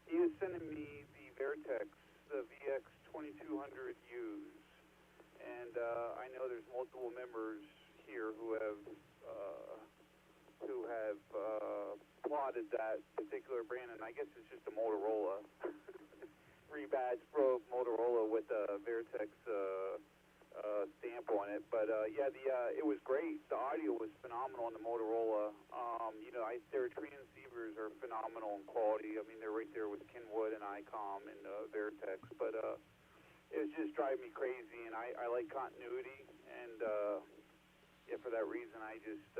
Speaker 17: he is sending me the Vertex, the VX2200Us, and I know there's multiple members here who have plotted that particular brand, and I guess it's just a Motorola rebadged probe Motorola with a Vertex stamp on it. But it was great. The audio was phenomenal on the Motorola. Their transceivers are phenomenal in quality. I mean, they're right there with Kenwood and ICOM and Vertex. But it was just driving me crazy, and I like continuity, and for that reason, I just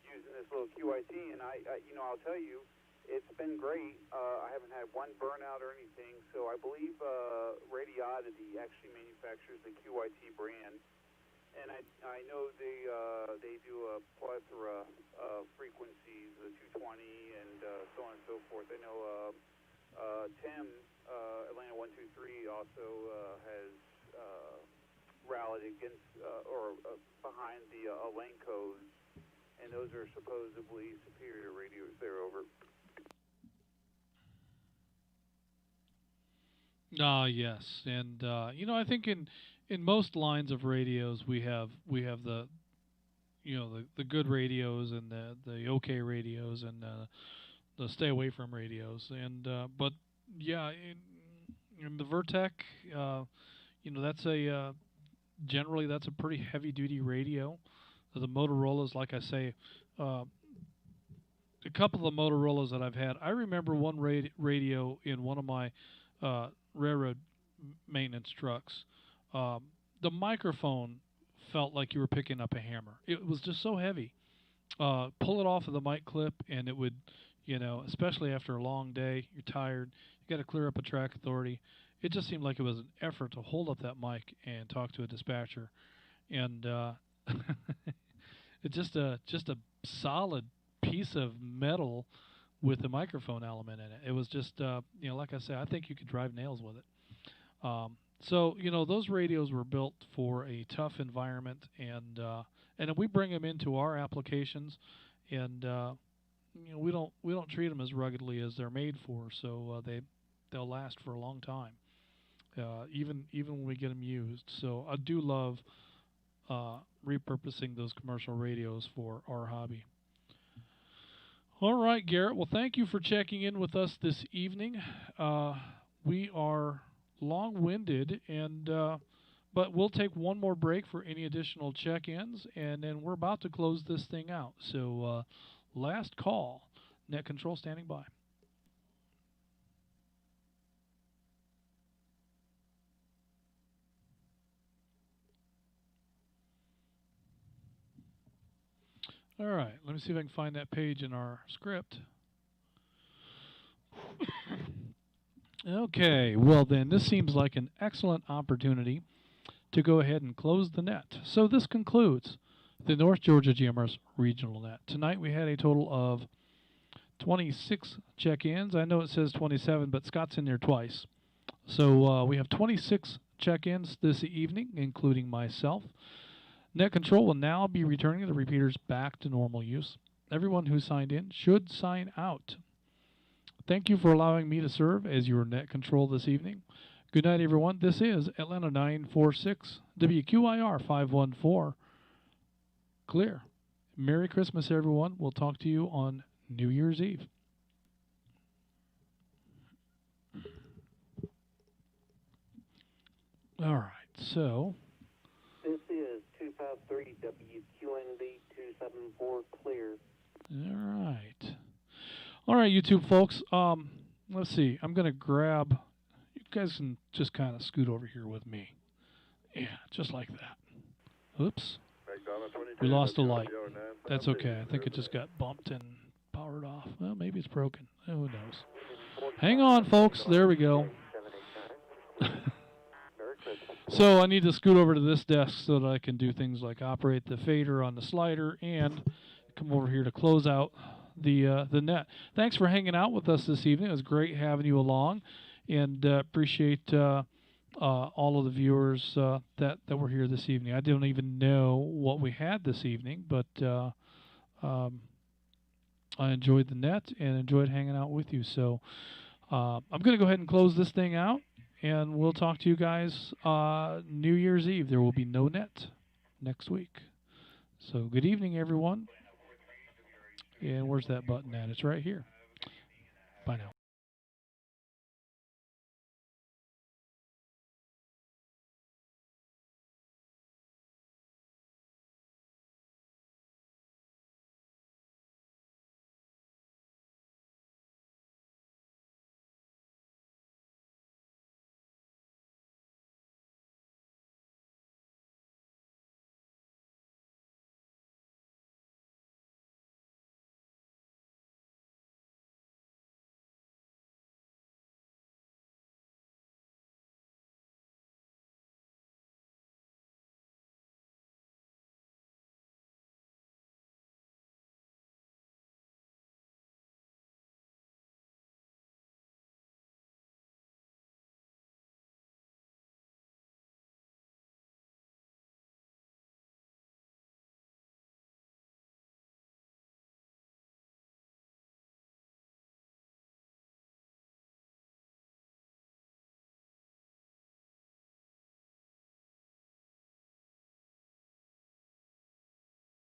Speaker 17: using this little QIT, and I'll tell you, it's been great. I haven't had one burnout or anything, so I believe Radioddity actually manufactures the QIT brand, and I know they do a plethora of frequencies, the 220 and so on and so forth. I know Tim, Atlanta 123, also has rallied against or behind the Alencos, and those are supposedly superior radios there. Over.
Speaker 1: Yes, and I think in most lines of radios we have the the good radios and the okay radios and the stay away from radios, and but yeah, in the Vertec, that's generally that's a pretty heavy duty radio. The Motorola's, like I say, a couple of the Motorola's that I've had, I remember one radio in one of my railroad maintenance trucks. The microphone felt like you were picking up a hammer. It was just so heavy. Pull it off of the mic clip, and it would, especially after a long day, you're tired, you got to clear up a track authority. It just seemed like it was an effort to hold up that mic and talk to a dispatcher, and it's just a solid piece of metal with a microphone element in it. It was just, like I said, I think you could drive nails with it. So, you know, those radios were built for a tough environment, and we bring them into our applications, and you know, we don't treat them as ruggedly as they're made for, so they'll last for a long time, even when we get them used. So I do love repurposing those commercial radios for our hobby. All right, Garrett. Well, thank you for checking in with us this evening. We are long-winded, and but we'll take one more break for any additional check-ins, and then we're about to close this thing out. So, last call. Net Control standing by. All right, let me see if I can find that page in our script. Okay, well then, this seems like an excellent opportunity to go ahead and close the net. So this concludes the North Georgia GMRS Regional Net. Tonight we had a total of 26 check-ins. I know it says 27, but Scott's in there twice. So we have 26 check-ins this evening, including myself. Net Control will now be returning the repeaters back to normal use. Everyone who signed in should sign out. Thank you for allowing me to serve as your Net Control this evening. Good night, everyone. This is Atlanta 946, WQIR 514. Clear. Merry Christmas, everyone. We'll talk to you on New Year's Eve. All right, so.
Speaker 3: This is 253 WQNB 274, clear.
Speaker 1: All right. All right, YouTube folks. Let's see. I'm going to grab. You guys can just kind of scoot over here with me. Yeah, just like that. Oops. We lost a light. That's okay. I think it just got bumped and powered off. Well, maybe it's broken. Who knows? Hang on, folks. There we go. So I need to scoot over to this desk so that I can do things like operate the fader on the slider and come over here to close out the net. Thanks for hanging out with us this evening. It was great having you along, and appreciate all of the viewers that were here this evening. I don't even know what we had this evening, but I enjoyed the net and enjoyed hanging out with you. So I'm going to go ahead and close this thing out, and we'll talk to you guys New Year's Eve. There will be no net next week. So good evening, everyone. And where's that button at? It's right here. Bye now.